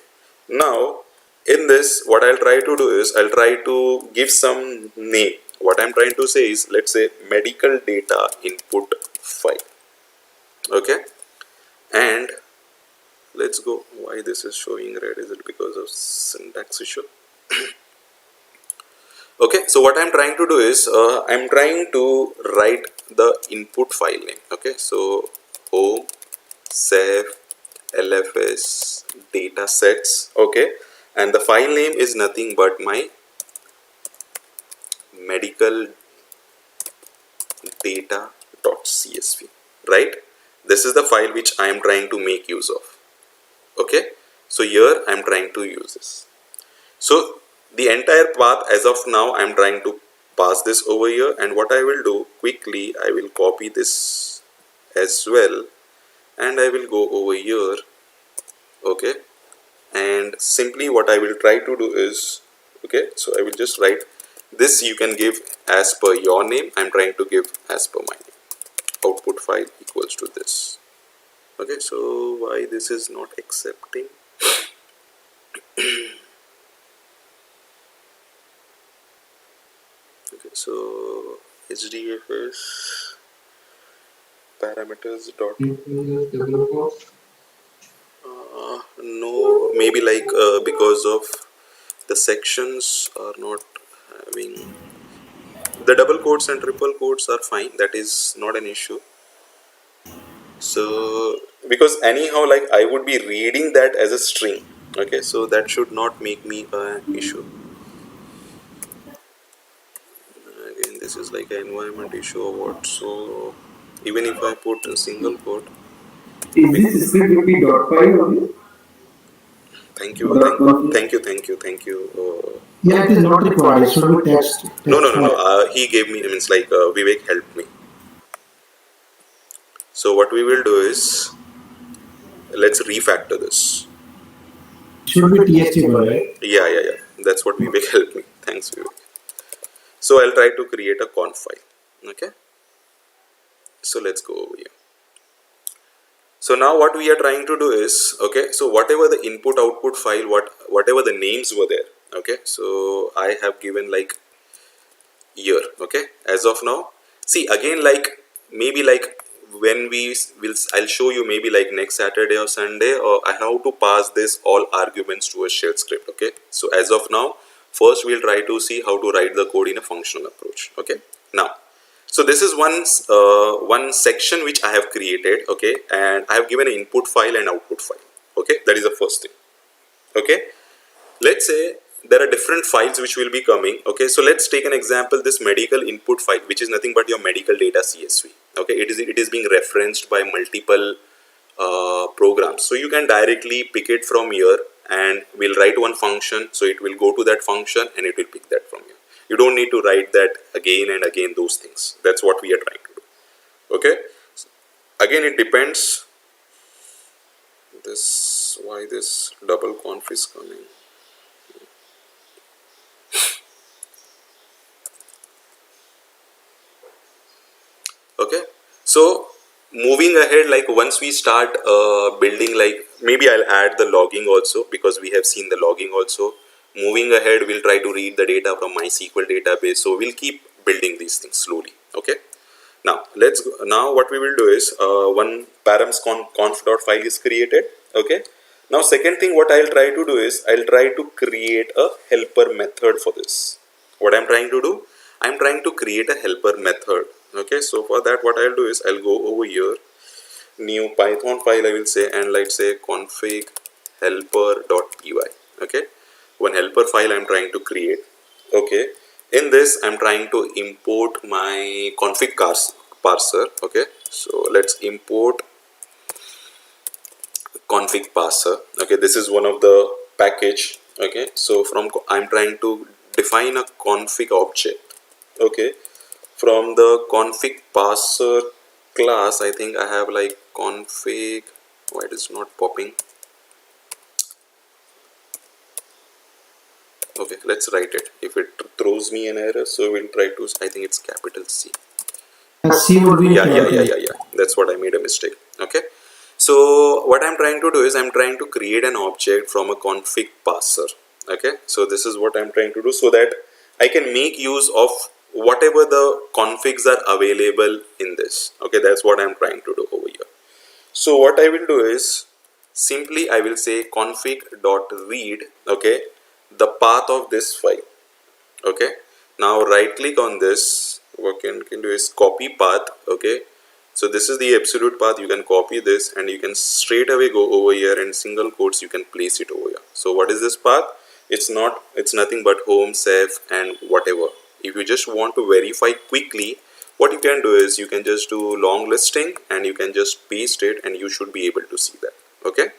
Now in this, what I'll try to do is, I'll try to give some name. What I'm trying to say is, let's say, medical data input file. Okay, and let's go. Why this is showing red? Is it because of syntax issue? Okay, so what I'm trying to do is, I'm trying to write the input file name. Okay, so home save lfs datasets. Okay, and the file name is nothing but my medical data.csv, right? This is the file which I am trying to make use of. Okay, so here I am trying to use this. So the entire path as of now, I am trying to pass this over here, and what I will do quickly, I will copy this as well, and I will go over here. Okay, and simply what I will try to do is, okay, so I will just write this. You can give as per your name. I'm trying to give as per my name. Output file equals to this. Okay, so why this is not accepting? Okay, so hdfs parameters dot no, maybe like because of the sections are not having the double quotes, and triple quotes are fine, that is not an issue. So because anyhow, like, I would be reading that as a string. Okay, so that should not make me an issue. Again, this is like an environment issue or what, so even if I put a single quote. Is this script will be .py only? Thank Or you, dot conf? thank you. Yeah, it is not required. It should be No, text file. he gave me, means like Vivek helped me. So what we will do is, let's refactor this. Should be tstable, right? Yeah. That's what Vivek helped me. Thanks, Vivek. So I'll try to create a conf file. Okay. So let's go over here. So now what we are trying to do is, okay, so whatever the input output file, whatever the names were there, okay, so I have given like year. Okay, as of now, see again, like maybe like when we will, I'll show you maybe like next Saturday or Sunday, or I have to pass this all arguments to a shared script. Okay, so as of now, first we'll try to see how to write the code in a functional approach. Okay, now, so this is one section which I have created. Okay, and I have given an input file and output file. Okay, that is the first thing. Okay, let's say there are different files which will be coming. Okay, so let's take an example, this medical input file, which is nothing but your medical data csv. Okay, it is being referenced by multiple programs, so you can directly pick it from here, and we'll write one function, so it will go to that function and it will pick that from here. You don't need to write that again and again, those things. That's what we are trying to do. Okay, again, it depends this, why this double conf is coming. Okay, so moving ahead, like once we start building, like maybe I'll add the logging also, because we have seen the logging also. Moving ahead, we'll try to read the data from MySQL database, so we'll keep building these things slowly. Okay, now let's go. Now what we will do is, one params conf.file is created. Okay, now second thing what I'll try to do is, I'll try to create a helper method for this. What I'm trying to do, I'm trying to create a helper method. Okay, so for that what I'll do is, I'll go over here, new Python file I will say, and let's say config helper.py. Okay, one helper file I'm trying to create. Okay, in this I'm trying to import my config parser. Okay, so let's import config parser. Okay, this is one of the package. Okay, so I'm trying to define a config object. Okay, from the config parser class, I think I have like config. Why it is not popping? Okay, let's write it. If it throws me an error, so we'll try to, I think it's capital C. C would be in capital. Yeah. That's what I made a mistake. Okay, so what I'm trying to do is I'm trying to create an object from a config parser. Okay, so this is what I'm trying to do so that I can make use of whatever the configs are available in this. Okay, that's what I'm trying to do over here. So what I will do is simply I will say config.read, okay, the path of this file. Okay, now right click on this. What can do is copy path. Okay, so this is the absolute path. You can copy this and you can straight away go over here and single quotes you can place it over here. So what is this path? It's nothing but home, safe and whatever. If you just want to verify quickly, what you can do is you can just do long listing and you can just paste it and you should be able to see that. Okay,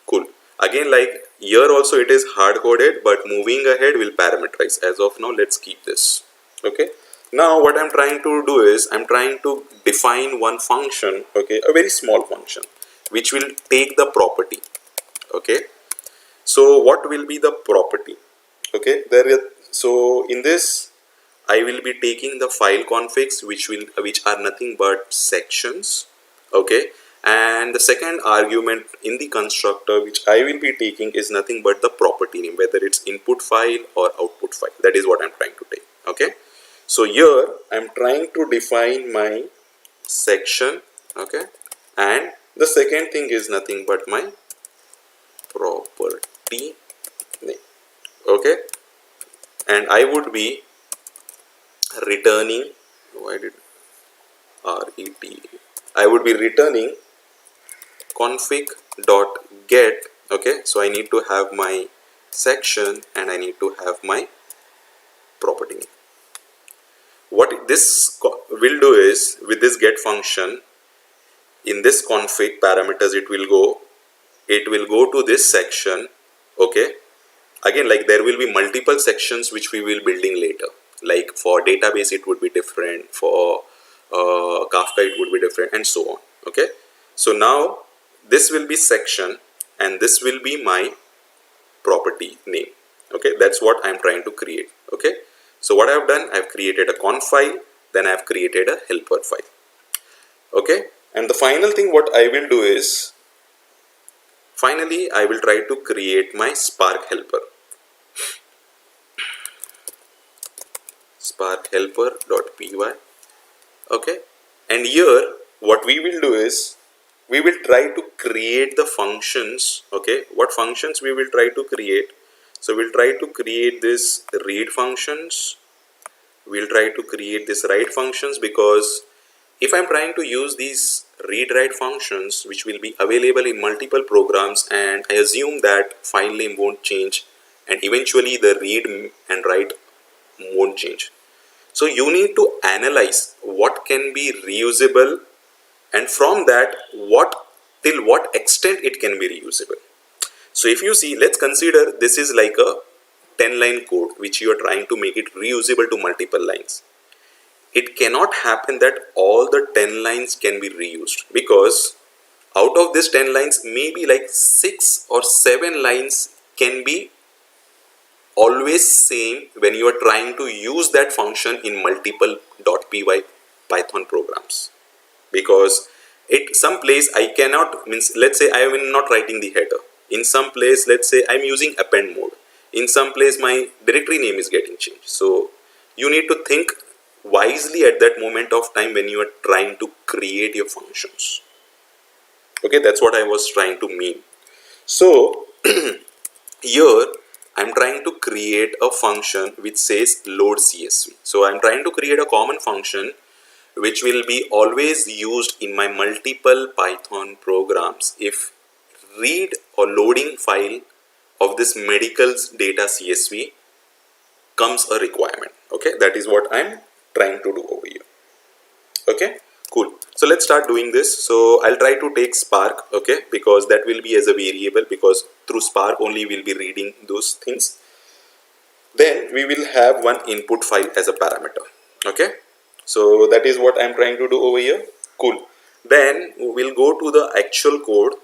cool. Again, like here also it is hard coded, but moving ahead will parameterize. As of now, let's keep this. Okay, now what I'm trying to do is I'm trying to define one function. Okay, a very small function which will take the property. Okay, so what will be the property? Okay, so in this I will be taking the file configs which are nothing but sections. Okay, and the second argument in the constructor which I will be taking is nothing but the property name, whether it's input file or output file. That is what I'm trying to take. Okay, so here I'm trying to define my section. Okay, and the second thing is nothing but my property name. Okay, and I would be returning, why did ret, I would be returning config.get. Okay, so I need to have my section and I need to have my property name. What this will do is with this get function, in this config parameters it will go to this section. Okay, again, like there will be multiple sections which we will building later. Like for database it would be different, for Kafka it would be different, and so on. Okay, so now this will be section and this will be my property name. Okay, that's what I'm trying to create. Okay, so what I've done, I've created a conf file, then I've created a helper file. Okay, and the final thing what I will do is finally I will try to create my Spark helper. Spark helper.py. Okay, and here what we will do is we will try to create the functions. Okay, what functions we will try to create? So we'll try to create this read functions, we'll try to create this write functions, because if I'm trying to use these read write functions which will be available in multiple programs, and I assume that file name won't change and eventually the read and write won't change. So you need to analyze what can be reusable, and from that till what extent it can be reusable. So if you see, let's consider this is like a 10-line code which you are trying to make it reusable to multiple lines. It cannot happen that all the 10 lines can be reused, because out of this 10 lines maybe like 6 or 7 lines can be always same when you are trying to use that function in multiple .py Python programs. Because some place I cannot, means let's say I am not writing the header, in some place let's say I'm using append mode, in some place my directory name is getting changed. So you need to think wisely at that moment of time when you are trying to create your functions. Okay, that's what I was trying to mean. So here I'm trying to create a function which says load CSV. So I'm trying to create a common function which will be always used in my multiple Python programs if read or loading file of this medical's data CSV comes a requirement. Okay, that is what I'm trying to do over here. Okay, cool. So let's start doing this. So I'll try to take Spark, okay, because that will be as a variable, because through Spark only we'll be reading those things. Then we will have one input file as a parameter. Okay, so that is what I'm trying to do over here. Cool. Then we'll go to the actual code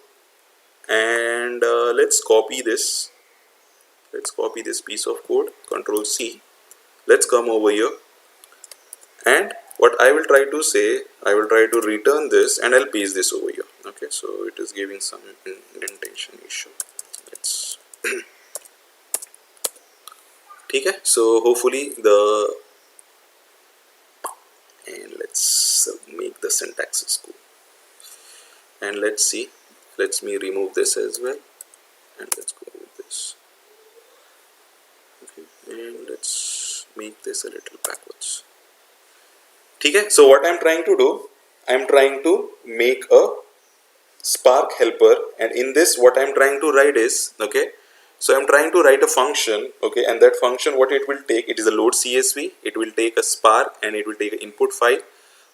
and let's copy this. Let's copy this piece of code, Control C. Let's come over here, and what I will try to say, I will try to return this and I'll paste this over here. Okay, so it is giving some indentation issue. Let's okay, so hopefully the, and let's make the syntax is cool. And let's see, let me remove this as well, and let's go with this. Okay, and let's make this a little backwards. Okay, so what I'm trying to do, I'm trying to make a Spark helper, and in this what I'm trying to write is, okay, so I'm trying to write a function, okay, and that function, what it will take, it is a load CSV, it will take a Spark and it will take an input file.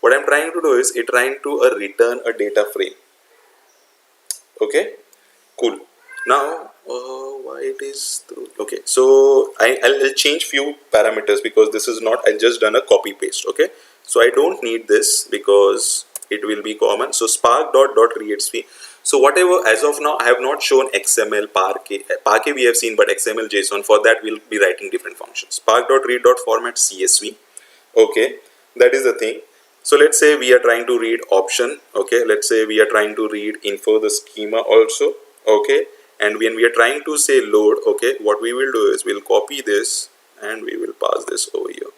What I'm trying to do is it trying to return a data frame. Okay, cool. Now why it is through, okay, so I'll change few parameters because this is not, I just done a copy paste. Okay, so I don't need this because it will be common. So spark dot readsv. So whatever, as of now I have not shown XML, Parquet we have seen, but XML JSON, for that we'll be writing different functions. Spark dot read dot format CSV. Okay, that is the thing. So let's say we are trying to read option. Okay, let's say we are trying to read info the schema also. Okay, and when we are trying to say load, okay, what we will do is we'll copy this and we will pass this over here.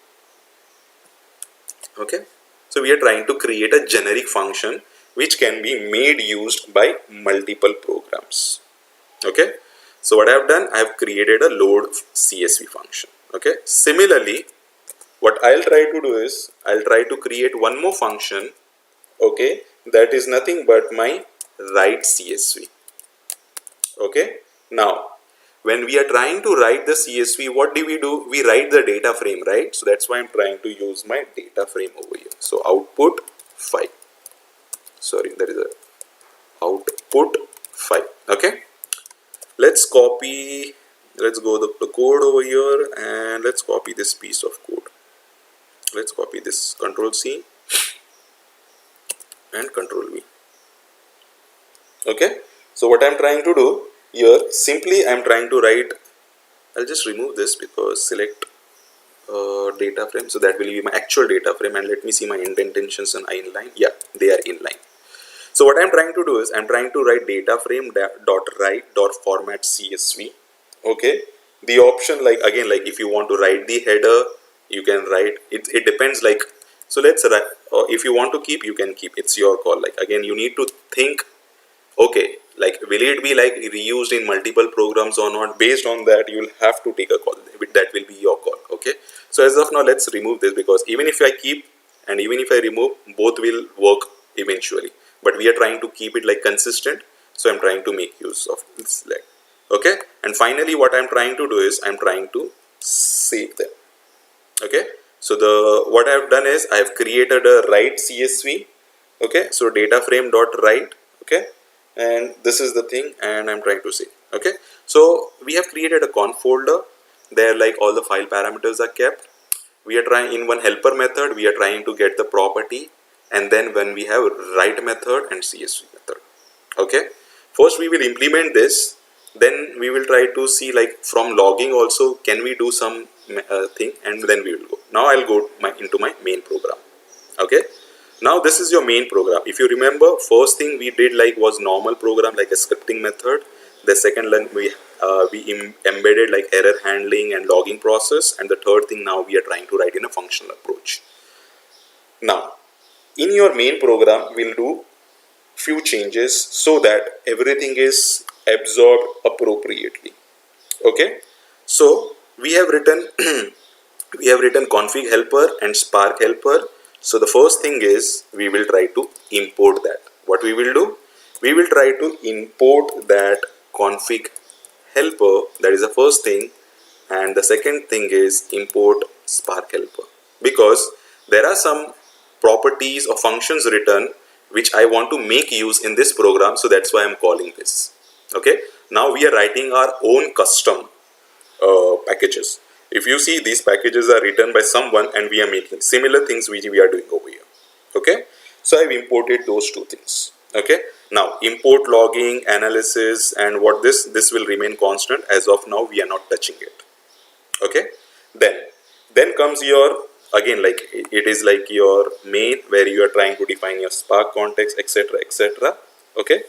Okay, so we are trying to create a generic function which can be made used by multiple programs. Okay, so what I have done, I have created a load CSV function. Okay, similarly what I'll try to do is I'll try to create one more function, okay, that is nothing but my write CSV. Okay, now when we are trying to write the CSV, what do? We write the data frame, right? So that's why I'm trying to use my data frame over here. So output file, sorry, that is a output file. Okay, let's copy, let's go the code over here and let's copy this piece of code. Let's copy this, Control C and Control V. Okay, so what I'm trying to do here, simply I'm trying to write, I'll just remove this because select data frame, so that will be my actual data frame, and let me see my indentations and inline. Yeah, they are inline. So what I'm trying to do is I'm trying to write data frame dot write dot format CSV. Okay, the option, like again, like if you want to write the header, you can write it, it depends, like, so let's write, if you want to keep, you can keep, it's your call. Like again, you need to think, okay, like will it be like reused in multiple programs or not? Based on that you will have to take a call, that will be your call. Okay, so as of now let's remove this, because even if I keep and even if I remove, both will work eventually, but we are trying to keep it like consistent, so I'm trying to make use of this leg. Okay, and finally what I'm trying to do is I'm trying to save them. Okay, so the what I have done is I have created a write CSV. Okay, so data frame dot write. Okay, and this is the thing, and I'm trying to save. Okay, so we have created a conf folder there, like all the file parameters are kept. We are trying in one helper method, we are trying to get the property, and then when we have write method and CSV method. Okay, first we will implement this, then we will try to see, like from logging also can we do some thing, and then we will go. Now I'll go into my main program. Okay, now this is your main program. If you remember, first thing we did like was normal program, like a scripting method. The second one we embedded like error handling and logging process, and the third thing now we are trying to write in a functional approach. Now in your main program we'll do few changes so that everything is absorbed appropriately. Okay, so we have written we have written config helper and spark helper. So the first thing is we will try to import that. What we will do, we will try to import that config helper. That is the first thing. And the second thing is import Spark helper, because there are some properties or functions written which I want to make use in this program, so that's why I'm calling this. Okay, now we are writing our own custom packages. If you see, these packages are written by someone and we are making similar things which we are doing over here. Okay, so I've imported those two things. Okay, now import logging, analysis, and what this will remain constant. As of now, we are not touching it. Okay, then comes your, again, like it is like your main, where you are trying to define your Spark context, etc., etc. Okay,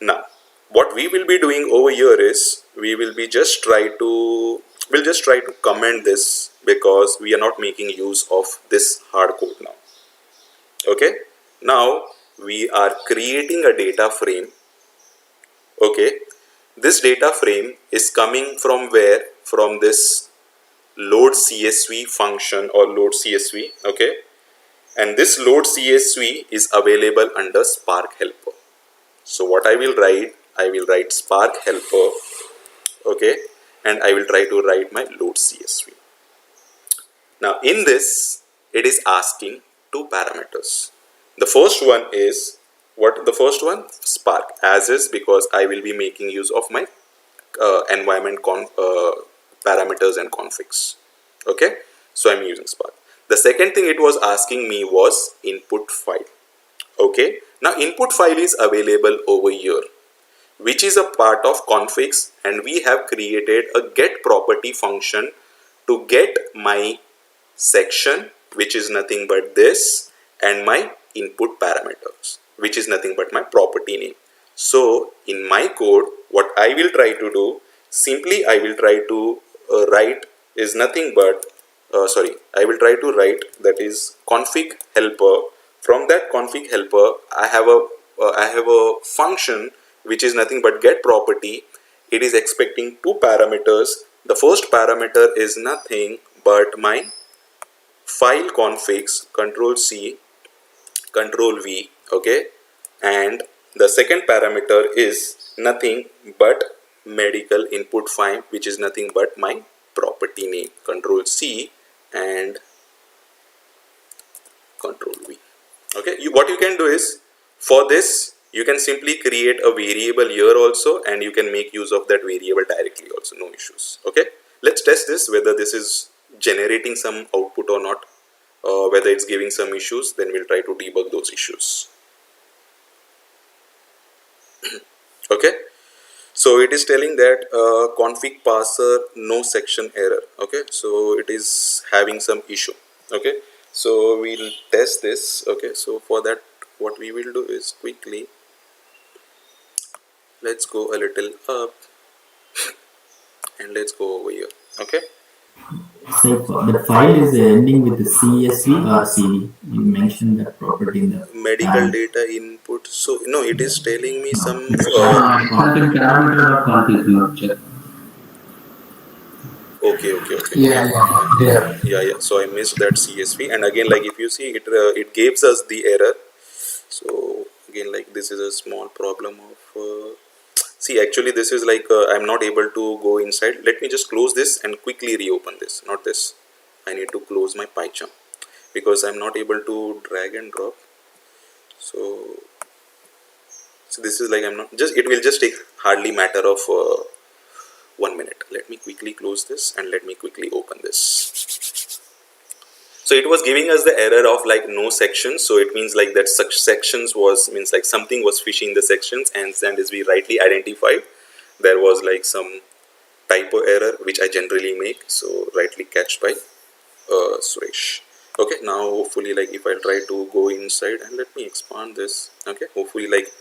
now what we will be doing over here is we'll just try to comment this, because we are not making use of this hard code now. Okay, now we are creating a data frame. Okay, this data frame is coming from where? From this load CSV function or load CSV. Okay, and this load CSV is available under Spark helper. So what I will write Spark helper. Okay, and I will try to write my load CSV. Now in this, it is asking two parameters. The first one is, what the first one? Spark as is, because I will be making use of my environment parameters and configs. Okay, so I'm using Spark. The second thing it was asking me was input file. Okay, now input file is available over here, which is a part of configs, and we have created a get property function to get my section, which is nothing but this, and my input parameters, which is nothing but my property name. So in my code, what I will try to do, simply I will try to write is nothing but I will try to write, that is config helper. From that config helper, I have a function which is nothing but get property. It is expecting two parameters. The first parameter is nothing but my file configs, control C, control V. Okay, and the second parameter is nothing but medical input file, which is nothing but my property name, control C and control V. Okay, what you can do is, for this you can simply create a variable here also, and you can make use of that variable directly also, no issues. Okay, let's test this, whether this is generating some output or not, whether it's giving some issues. Then we'll try to debug those issues. Okay, so it is telling that config parser no section error. Okay, so it is having some issue. Okay, so we'll test this. Okay, so for that, what we will do is, quickly let's go a little up and let's go over here. Okay, So the file is ending with the CSV or CV. You mentioned that property in the medical data input. So no, it is telling me some config parameter or config not check. okay. Yeah, so I missed that CSV, and again, like if you see it, it gives us the error. So again, like this is a small problem of see, actually this is like I'm not able to go inside. Let me just close this and quickly reopen this. Not this, I need to close my PyCharm, because I'm not able to drag and drop. So this is like, I'm not just, it will just take hardly matter of 1 minute. Let me quickly close this and let me quickly open this. So it was giving us the error of like no sections. So it means like that such sections was, means like something was fishing the sections, and as we rightly identified, there was like some typo error which I generally make. So rightly catched by Suresh. Okay, now hopefully, like if I try to go inside and let me expand this. Okay, hopefully like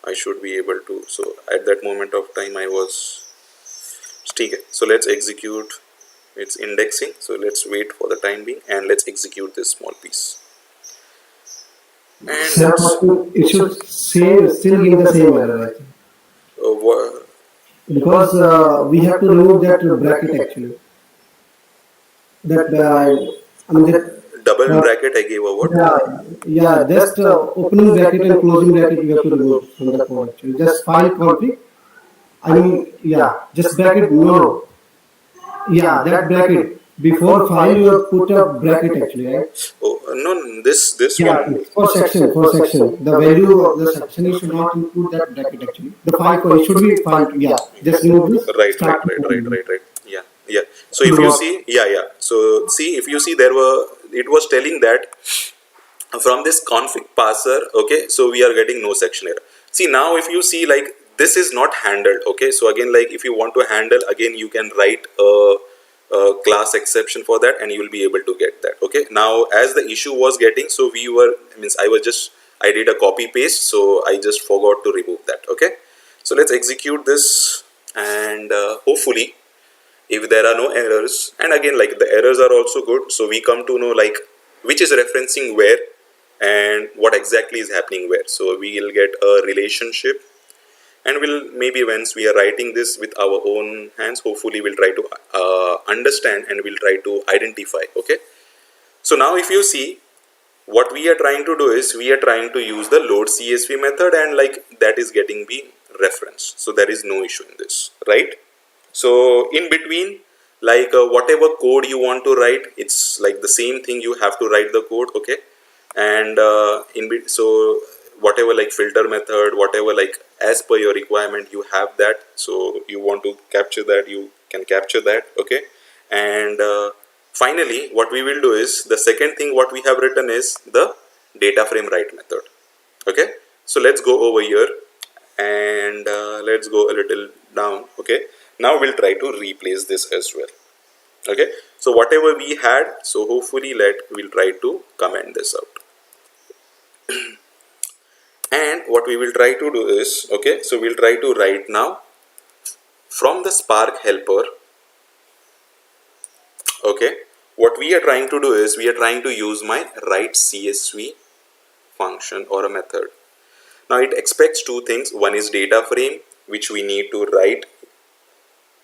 I should be able to. So at that moment of time I was okay. So let's execute. It's indexing, so let's wait for the time being and let's execute this small piece. And It should still give the same error, I think. Because we have to remove that bracket actually. That I mean that double Uh, bracket I gave a what? yeah, yeah, just opening bracket and closing bracket we have to remove from the code actually. Just file config. I mean, yeah, just bracket. No, no. Yeah, that bracket. Before file, you have put a bracket actually, right? Oh no, no, this Yeah, one only. it's for section, for section. The value of the section you should not include that bracket actually. The file call, it should be file. Yeah, just remove this. Right, right, Start the right, code right, again. right, right. Yeah, yeah. So Should if you work. see, yeah, yeah. So see, if you see, there were, it was telling that from this config parser, okay, so we are getting no section error. See, now if you see, like, this is not handled, okay, so again, like, if you want to handle, again, you can write a class exception for that and you will be able to get that. Okay, now as the issue was getting, so we were, means I did a copy paste, so I just forgot to remove that. Okay, so let's execute this, and hopefully if there are no errors, and again, like, the errors are also good, so we come to know, like, which is referencing where and what exactly is happening where. So we will get a relationship, and we'll maybe, once we are writing this with our own hands, hopefully we'll try to understand and we'll try to identify. Okay, so now if you see, what we are trying to do is we are trying to use the load CSV method, and like that is getting the reference, so there is no issue in this, right? So in between, like, whatever code you want to write, it's like the same thing, you have to write the code. Okay, and so whatever, like, filter method, whatever, like, as per your requirement, you have that. So you want to capture that, you can capture that. Okay, and finally what we will do is, the second thing what we have written is the data frame write method. Okay, so let's go over here, and let's go a little down. Okay, now we'll try to replace this as well. Okay, so whatever we had, so hopefully we'll try to comment this out, and what we will try to do is, okay, so we'll try to write now from the Spark helper. Okay, what we are trying to do is we are trying to use my write CSV function or a method. Now it expects two things. One is data frame, which we need to write,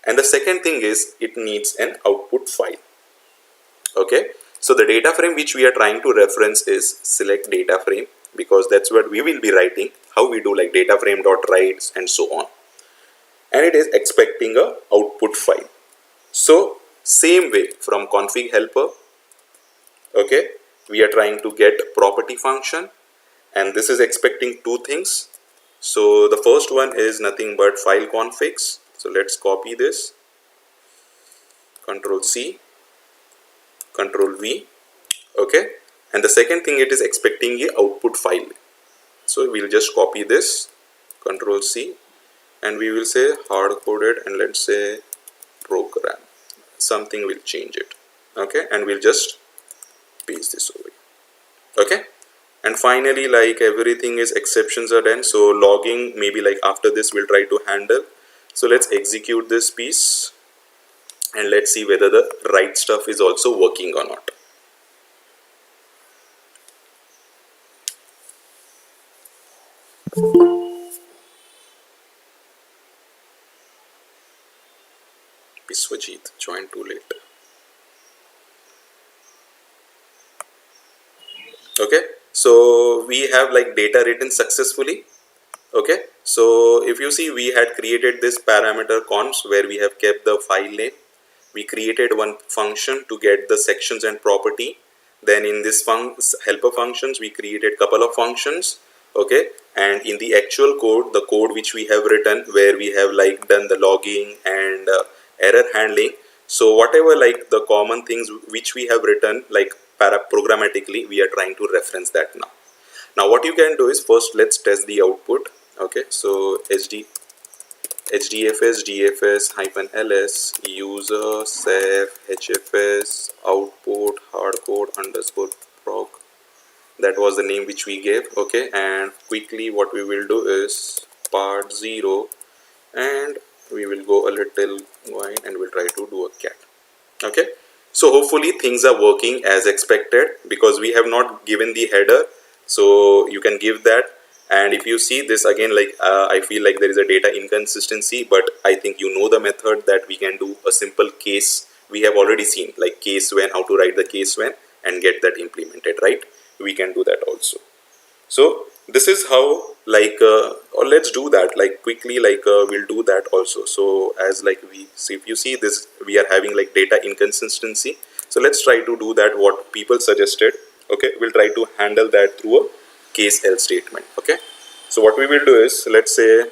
and the second thing is it needs an output file. Okay, so the data frame which we are trying to reference is select data frame, because that's what we will be writing, how we do, like, data frame dot writes and so on, and it is expecting a output file. So same way from config helper, okay, we are trying to get property function, and this is expecting two things. So the first one is nothing but file configs. So let's copy this, Control C, Control V. Okay, and the second thing, it is expecting a output file. So we'll just copy this, Control C, and we will say hard coded, and let's say program, something will change it. Okay, and we'll just paste this over here. Okay, and finally, like, everything is exceptions are done, so logging maybe, like, after this we'll try to handle. So let's execute this piece, and let's see whether the right stuff is also working or not. Biswajit joined too late. Okay, so we have, like, data written successfully. Okay, so if you see, we had created this parameter const where we have kept the file name. We created one function to get the sections and property. Then in this helper functions, we created couple of functions. Okay, and in the actual code, the code which we have written, where we have, like, done the logging and error handling. So whatever, like, the common things which we have written, like, programmatically, we are trying to reference that now. Now what you can do is, first let's test the output. Okay, so hdfs dfs -ls user sef hfs output hardcode underscore proc, that was the name which we gave. Okay, and quickly what we will do is part 0, and we will go a little wide, and we'll try to do a cat. Okay, so hopefully things are working as expected, because we have not given the header, so you can give that. And if you see this again, like, I feel like there is a data inconsistency, but I think you know the method that we can do a simple case. We have already seen, like, case when, how to write the case when, and get that implemented, right? We can do that also. So this is how, like or let's do that like quickly, like we'll do that also. So as like we see, if you see this, we are having like data inconsistency. So let's try to do that what people suggested. Okay, we'll try to handle that through a case else statement. Okay, so what we will do is, let's say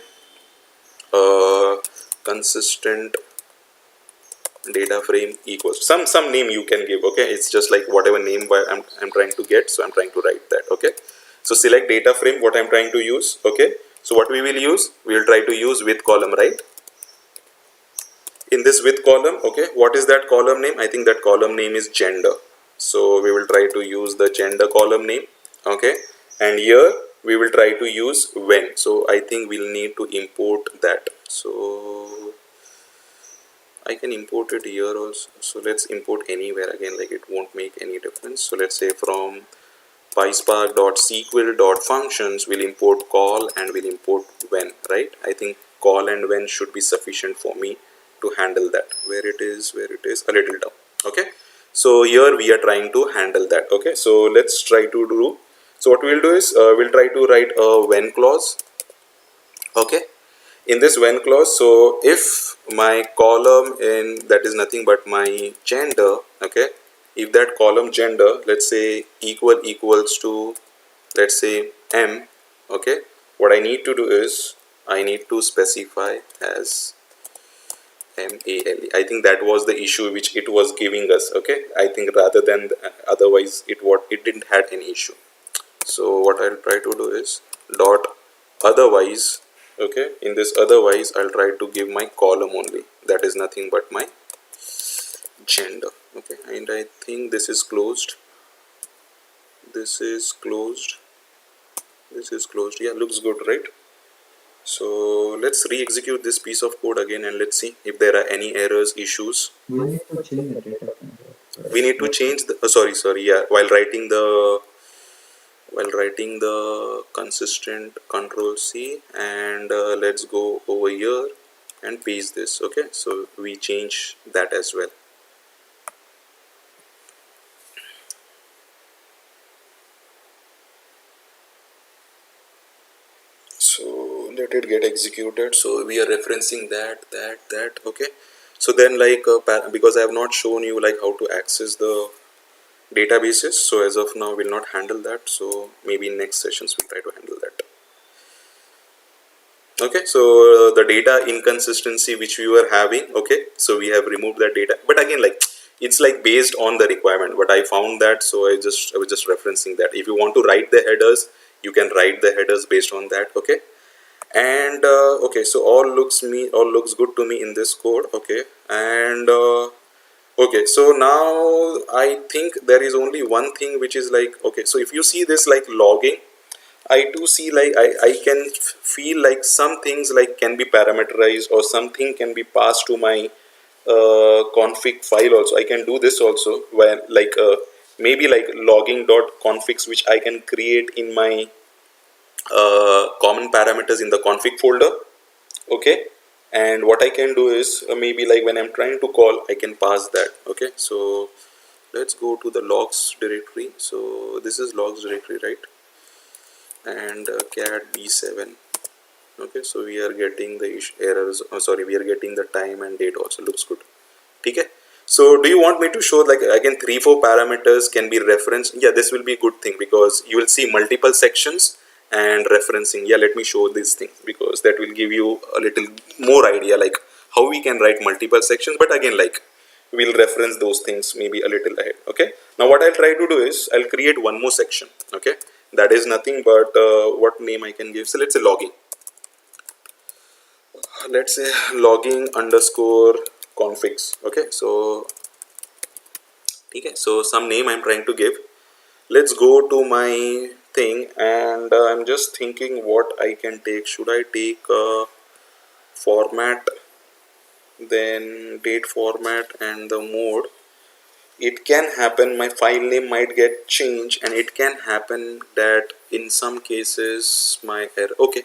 consistent data frame equals some name you can give. Okay, it's just like whatever name I'm trying to get, so I'm trying to write that. Okay, so select data frame what I'm trying to use. Okay, so what we will use, we will try to use with column, right? In this with column, okay, what is that column name? I think that column name is gender, so we will try to use the gender column name. Okay, and here we will try to use when, so I think we'll need to import that. So I can import it here also. So let's import anywhere again, like it won't make any difference. So let's say from PySpark.sql.functions we'll import call and we'll import when, right? I think call and when should be sufficient for me to handle that. Where it is, a little down. Okay, so here we are trying to handle that. Okay, so let's try to do, so what we'll do is we'll try to write a when clause. Okay, in this when clause, so if my column in that is nothing but my gender, okay, if that column gender, let's say equals to, let's say m, okay, what I need to do is I need to specify as MALE. I think that was the issue which it was giving us. Okay, I think rather than otherwise it didn't had any issue. So what I'll try to do is dot otherwise. Okay, in this otherwise I'll try to give my column only, that is nothing but my gender. Okay, and I think this is closed, this is closed, this is closed. Yeah, looks good, right? So let's re-execute this piece of code again and let's see if there are any errors, issues. We need to change the data frame. We need to change the sorry, yeah, while writing the consistent, control C, and let's go over here and paste this. Okay, so we change that as well. So let it get executed. So we are referencing that. Okay, so then like because I have not shown you like how to access the databases, so as of now we'll not handle that. So maybe in next sessions we'll try to handle that. Okay, so the data inconsistency which we were having, okay, so we have removed that data, but again like it's like based on the requirement, but I found that, so I was just referencing that. If you want to write the headers, you can write the headers based on that. Okay, and okay, so all looks good to me in this code. Okay, and okay, so now I think there is only one thing which is like, okay, so if you see this like logging, I do see like I can feel like some things like can be parameterized or something can be passed to my config file also. I can do this also where like maybe like logging.configs which I can create in my common parameters in the config folder. Okay, and what I can do is maybe like when I'm trying to call, I can pass that. Okay, so let's go to the logs directory. So this is logs directory, right? And cat b7. Okay, so we are getting the errors, we are getting the time and date also, looks good. Okay, so do you want me to show like again 3-4 parameters can be referenced? Yeah, this will be a good thing because you will see multiple sections and referencing. Yeah, let me show this thing because that will give you a little more idea like how we can write multiple sections, but again like we'll reference those things maybe a little ahead. Okay, now what I'll try to do is I'll create one more section. Okay, that is nothing but what name I can give. So let's say logging, let's say logging underscore configs. Okay, so okay, so some name I'm trying to give. Let's go to my thing and I'm just thinking what I can take. Should I take format, then date format and the mode? It can happen my file name might get changed and it can happen that in some cases my error. Okay,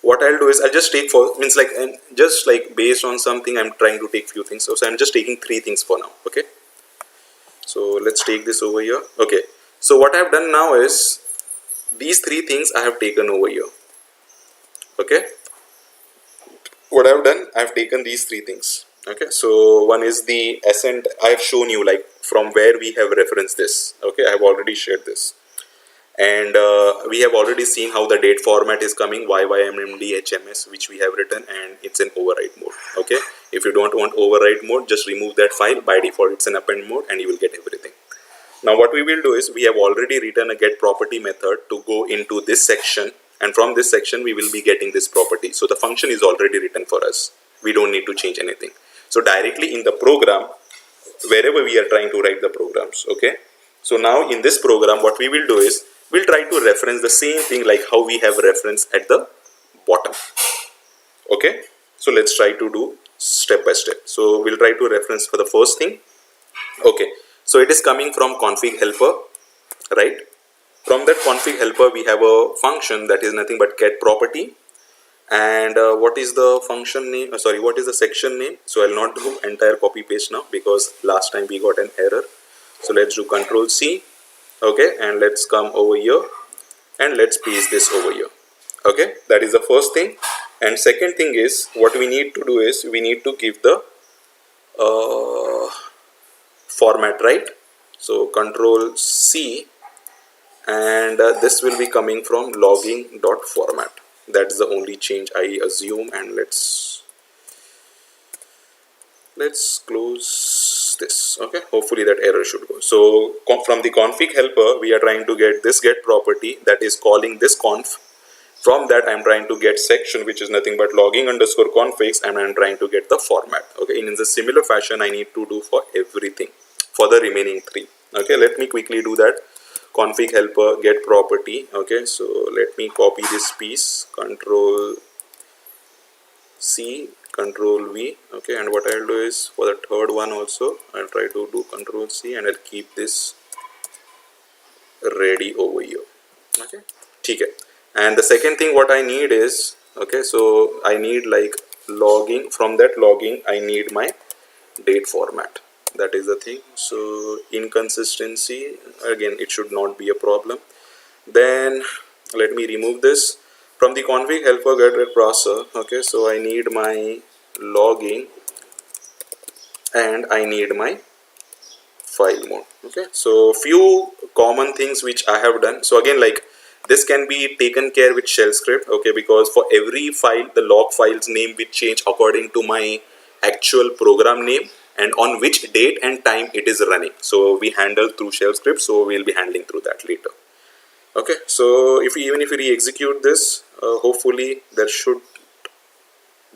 what I'll do is I'll just take for means like and just like based on something I'm trying to take few things. So I'm just taking 3 things for now. Okay, So let's take this over here. Okay, so what I have done now is these three things I have taken over here. Okay, what I've done, I've taken these three things. Okay, so one is the ascent. I've shown you like from where we have referenced this. Okay, I have already shared this, and we have already seen how the date format is coming YYMMDHMS, which we have written, and it's in override mode. Okay, if you don't want override mode, just remove that file. By default it's an append mode and you will get everything. Now what we will do is we have already written a get property method to go into this section, and from this section we will be getting this property. So the function is already written for us. We don't need to change anything. So directly in the program, wherever we are trying to write the programs. Okay, so now in this program what we will do is we'll try to reference the same thing like how we have reference at the bottom. Okay, so let's try to do step by step. So we'll try to reference for the first thing. Okay, so it is coming from config helper, right? From that config helper we have a function that is nothing but get property. And what is the function name, what is the section name? So I'll not do entire copy paste now because last time we got an error. So let's do Control C. Okay, and let's come over here and let's paste this over here. Okay, that is the first thing. And second thing is what we need to do is we need to give the format, right? So Control C, and this will be coming from logging.format. That's the only change I assume, and let's close this. Okay, hopefully that error should go. So from the config helper we are trying to get this get property that is calling this conf. From that I'm trying to get section, which is nothing but logging underscore configs, and I'm trying to get the format. Okay, in the similar fashion I need to do for everything for the remaining three. Okay, let me quickly do that. Config helper get property. Okay, so let me copy this piece, Control C, Control V. Okay, and what I'll do is for the third one also I'll try to do Control C, and I'll keep this ready over here. Okay, okay. And the second thing what I need is, okay, so I need like logging. From that logging I need my date format. That is the thing. So inconsistency, again it should not be a problem. Then let me remove this. From the config helper get processor. Okay, so I need my logging and I need my file mode. Okay, so few common things which I have done. So again, like this can be taken care with shell script. Okay, because for every file the log file's name will change according to my actual program name and on which date and time it is running. So we handle through shell script, so we'll be handling through that later. Okay, so even if we re-execute this, hopefully there should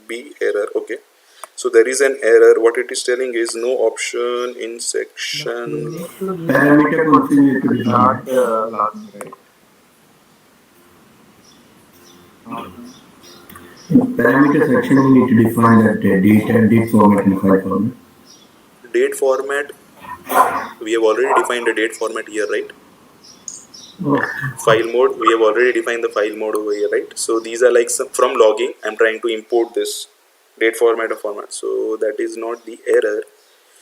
be error. Okay, so there is an error. What it is telling is no option in section. Parameter config to Not define. last, right? In parameter section, we need to define that date and date format and file format. Date format, we have already defined the date format here, right? File mode, we have already defined the file mode over here, right? So these are like some from logging. I'm trying to import this date format or format, so that is not the error.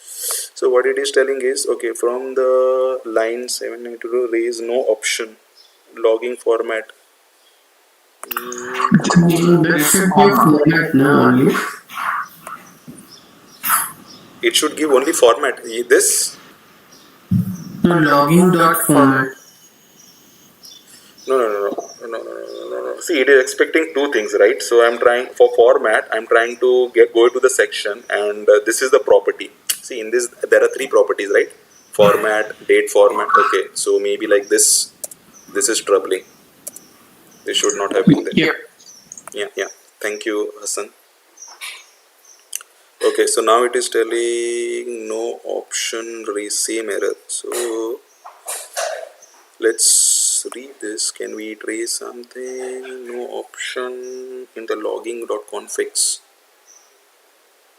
So what it is telling is, okay, from the line 7 I need to do raise no option logging format. That should be format now only. It should give only format. This No, logging dot format. no. See, it is expecting two things, right? So I'm trying for format. I'm trying to go to the section, and this is the property. See, in this there are three properties, right? Format, date format. Okay, so maybe like this. This is troubling. This should not have been there. Yep. Yeah. Thank you, Hassan. Okay, so now it is telling no option raise same error. So let's read this. Can we trace something? No option in the logging.configs.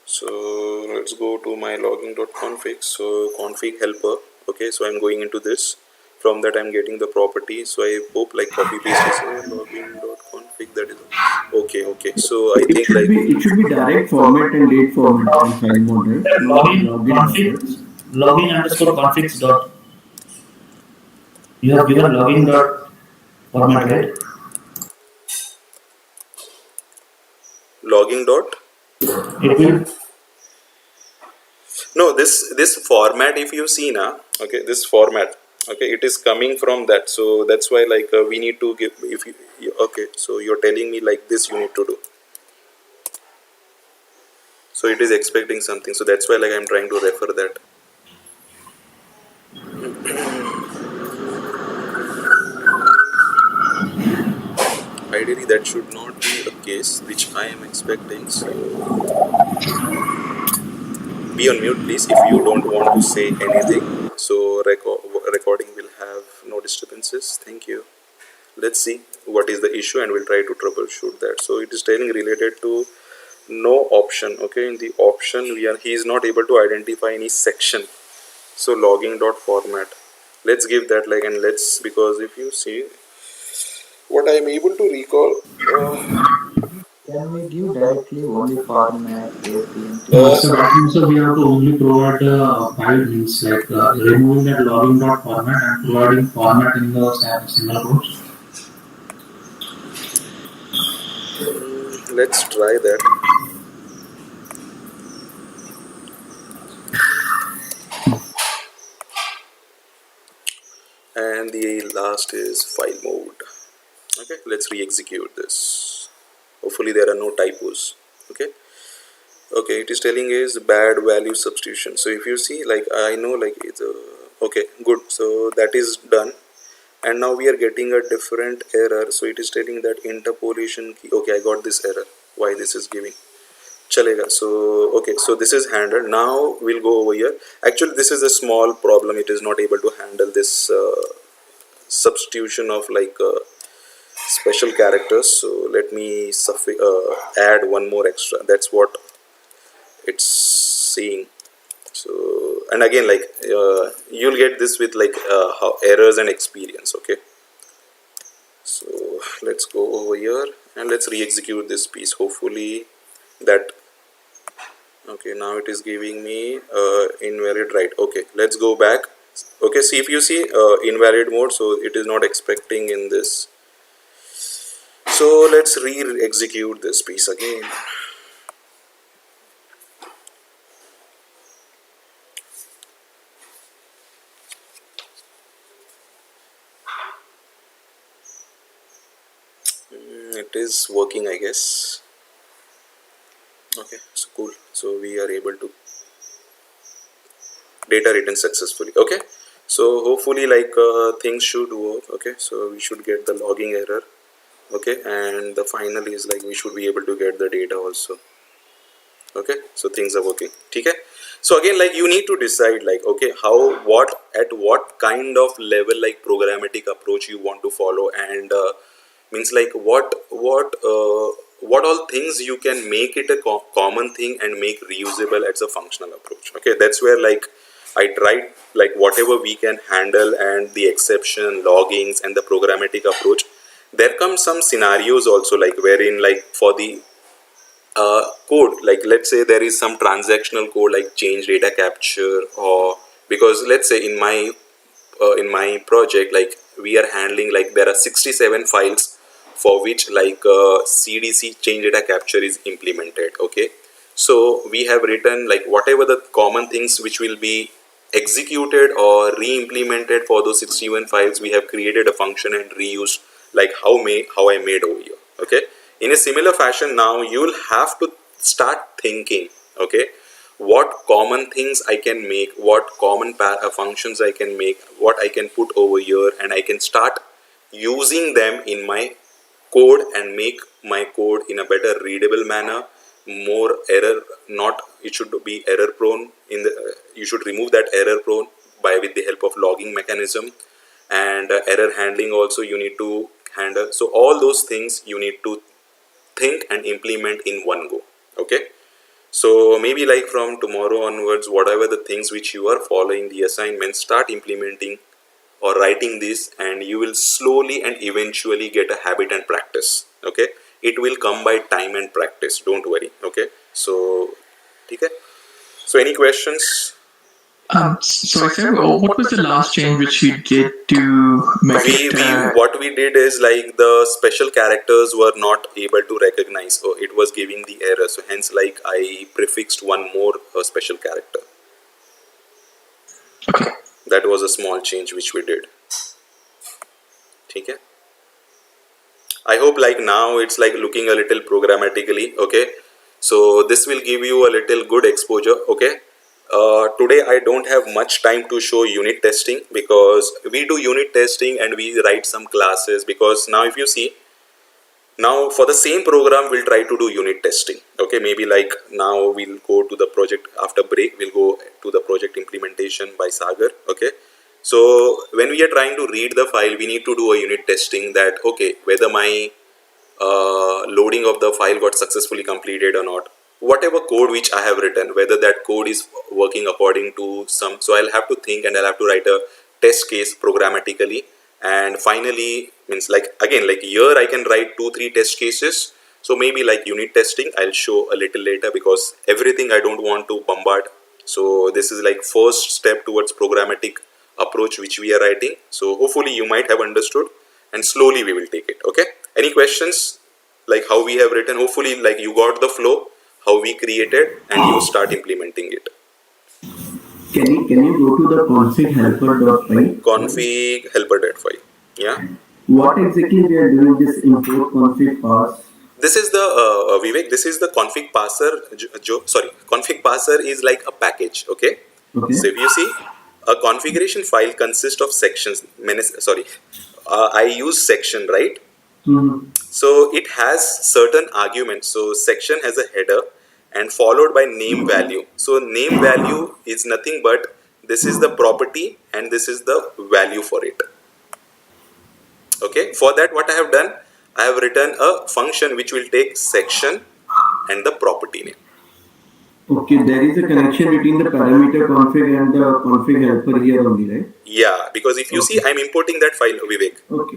So let's go to my logging.config. So config helper. Okay, so I'm going into this. From that I'm getting the property. So I hope like copy paste this logging.config. That is okay. So I think like It should be direct format and date format and file mode, right? Not login methods. Logging underscore configs dot. You have given logging dot format, right? Logging dot. It will. No, this format, if you see now, okay, this format, okay, it is coming from that. So that's why like we need to give, if okay, so you're telling me like this you need to do. So it is expecting something. So that's why like I'm trying to refer that. Ideally that should not be a case which I am expecting. So be on mute please if you don't want to say anything. So recording will have no disturbances. Thank you. Let's see what is the issue and we'll try to troubleshoot that. So it is telling related to no option. Okay, in the option he is not able to identify any section. So logging dot format, let's give that like, and let's, because if you see what I am able to recall, Can we give directly only format ACMT? So that means we have to only provide the file means like removing that logging dot format and providing format in the single quotes. let's try that. And the last is file mode. Okay, let's re-execute this. Hopefully there are no typos. Okay, okay, it is telling is bad value substitution. So if you see like I know like it's okay, good, so that is done. And now we are getting a different error. So it is telling that interpolation key. Okay, I got this error, why this is giving chalega. So okay, so this is handled. Now we'll go over here. Actually this is a small problem, it is not able to handle this substitution of like special characters. So let me add one more extra. That's what it's seeing. So, and again like you'll get this with like how errors and experience. Okay, so let's go over here and let's re-execute this piece. Hopefully that, okay, now it is giving me invalid, right? Okay, let's go back. Okay, see if you see invalid mode, so it is not expecting in this. So let's re-execute this piece again. It is working, I guess. Okay, so cool. So we are able to data written successfully. Okay, so hopefully like things should work. Okay, so we should get the logging error. Okay, and the final is like we should be able to get the data also. Okay, so things are working. Okay, so again like you need to decide like, okay, how, what, at what kind of level like programmatic approach you want to follow, and means like what all things you can make it a common thing and make reusable as a functional approach. Okay, that's where like I tried like whatever we can handle, and the exception loggings and the programmatic approach. There come some scenarios also like wherein like for the code, like let's say there is some transactional code like change data capture, or because let's say in my project like we are handling like there are 67 files for which like CDC change data capture is implemented. Okay, so we have written like whatever the common things which will be executed or re-implemented for those 61 files, we have created a function and reused like how I made over here. Okay, in a similar fashion now you'll have to start thinking, okay, what common things I can make, what common functions I can make, what I can put over here, and I can start using them in my code and make my code in a better readable manner, more error, not, it should be error prone in the you should remove that error prone by with the help of logging mechanism, and error handling also you need to handle. So all those things you need to think and implement in one go. Okay, so maybe like from tomorrow onwards, whatever the things which you are following the assignment, start implementing or writing this, and you will slowly and eventually get a habit and practice. Okay, it will come by time and practice, don't worry. Okay, so okay, so any questions? Sorry, sir. What was the last change which we did to make it? We what we did is like the special characters were not able to recognize, so it was giving the error. So hence, like I prefixed one more special character. Okay. That was a small change which we did. Okay. I hope like now it's like looking a little programmatically. Okay, so this will give you a little good exposure. Okay, today I don't have much time to show unit testing because we do unit testing and we write some classes. Because now if you see, now for the same program we'll try to do unit testing. Okay, maybe like now we'll go to the project after break, we'll go to the project implementation by Sagar. Okay, so when we are trying to read the file, we need to do a unit testing that okay, whether my loading of the file got successfully completed or not, whatever code which I have written, whether that code is working according to some. So I'll have to think and I'll have to write a test case programmatically, and finally means like again like here I can write 2-3 test cases. So maybe like unit testing I'll show a little later, because everything I don't want to bombard. So this is like first step towards programmatic approach which we are writing. So hopefully you might have understood, and slowly we will take it. Okay, any questions like how we have written? Hopefully like you got the flow, how we created, and you start implementing it. Can you go to the config helper.py? Config helper.py. Yeah, What exactly we are doing this import config pass? this is the Vivek, this is the config parser. Sorry, config parser is like a package. Okay, Okay. so if you see, a configuration file consists of sections. Sorry, I use section, right? Mm-hmm. So it has certain arguments. So section has a header and followed by name value. So name value is nothing but this is the property and this is the value for it. Okay, for that what I have done, I have written a function which will take section and the property name. Okay, there is a connection between the parameter config and the config helper here only, right? Yeah, because if you see, I'm importing that file, Vivek. Okay,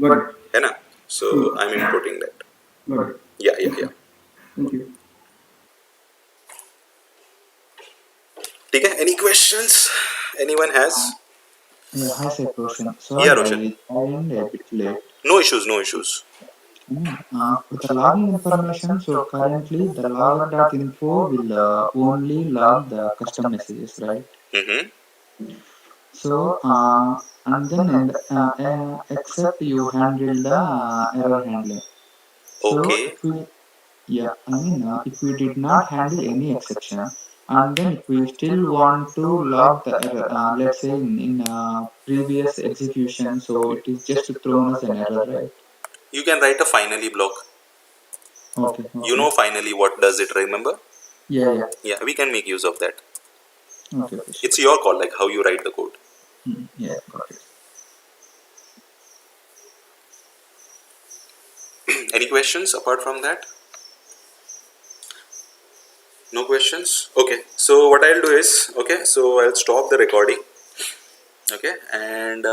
got it. है ना? So I'm importing that. Got it. Yeah. Thank you. ठीक है? Any questions? Anyone has? Yeah, hi, sir, Roshan. Yeah, Sorry, Roshan. I joined a bit late. No issues. For the login information, so currently the logger.info will only log the custom messages, right? Mm-hmm. So, and then except you handle the error handling. So, Okay. if we, yeah, I mean, if we did not handle any exception, and then if we still want to log the error, let's say in previous execution, so it is just thrown as an error, right? You can write a finally block. Okay, You okay. know finally what does it, remember? Yeah. Yeah, we can make use of that. Okay, sure. It's your call, like how you write the code. Yeah, got it. Any questions apart from that? No questions? Okay, so what I'll do is, okay, so I'll stop the recording. Okay, and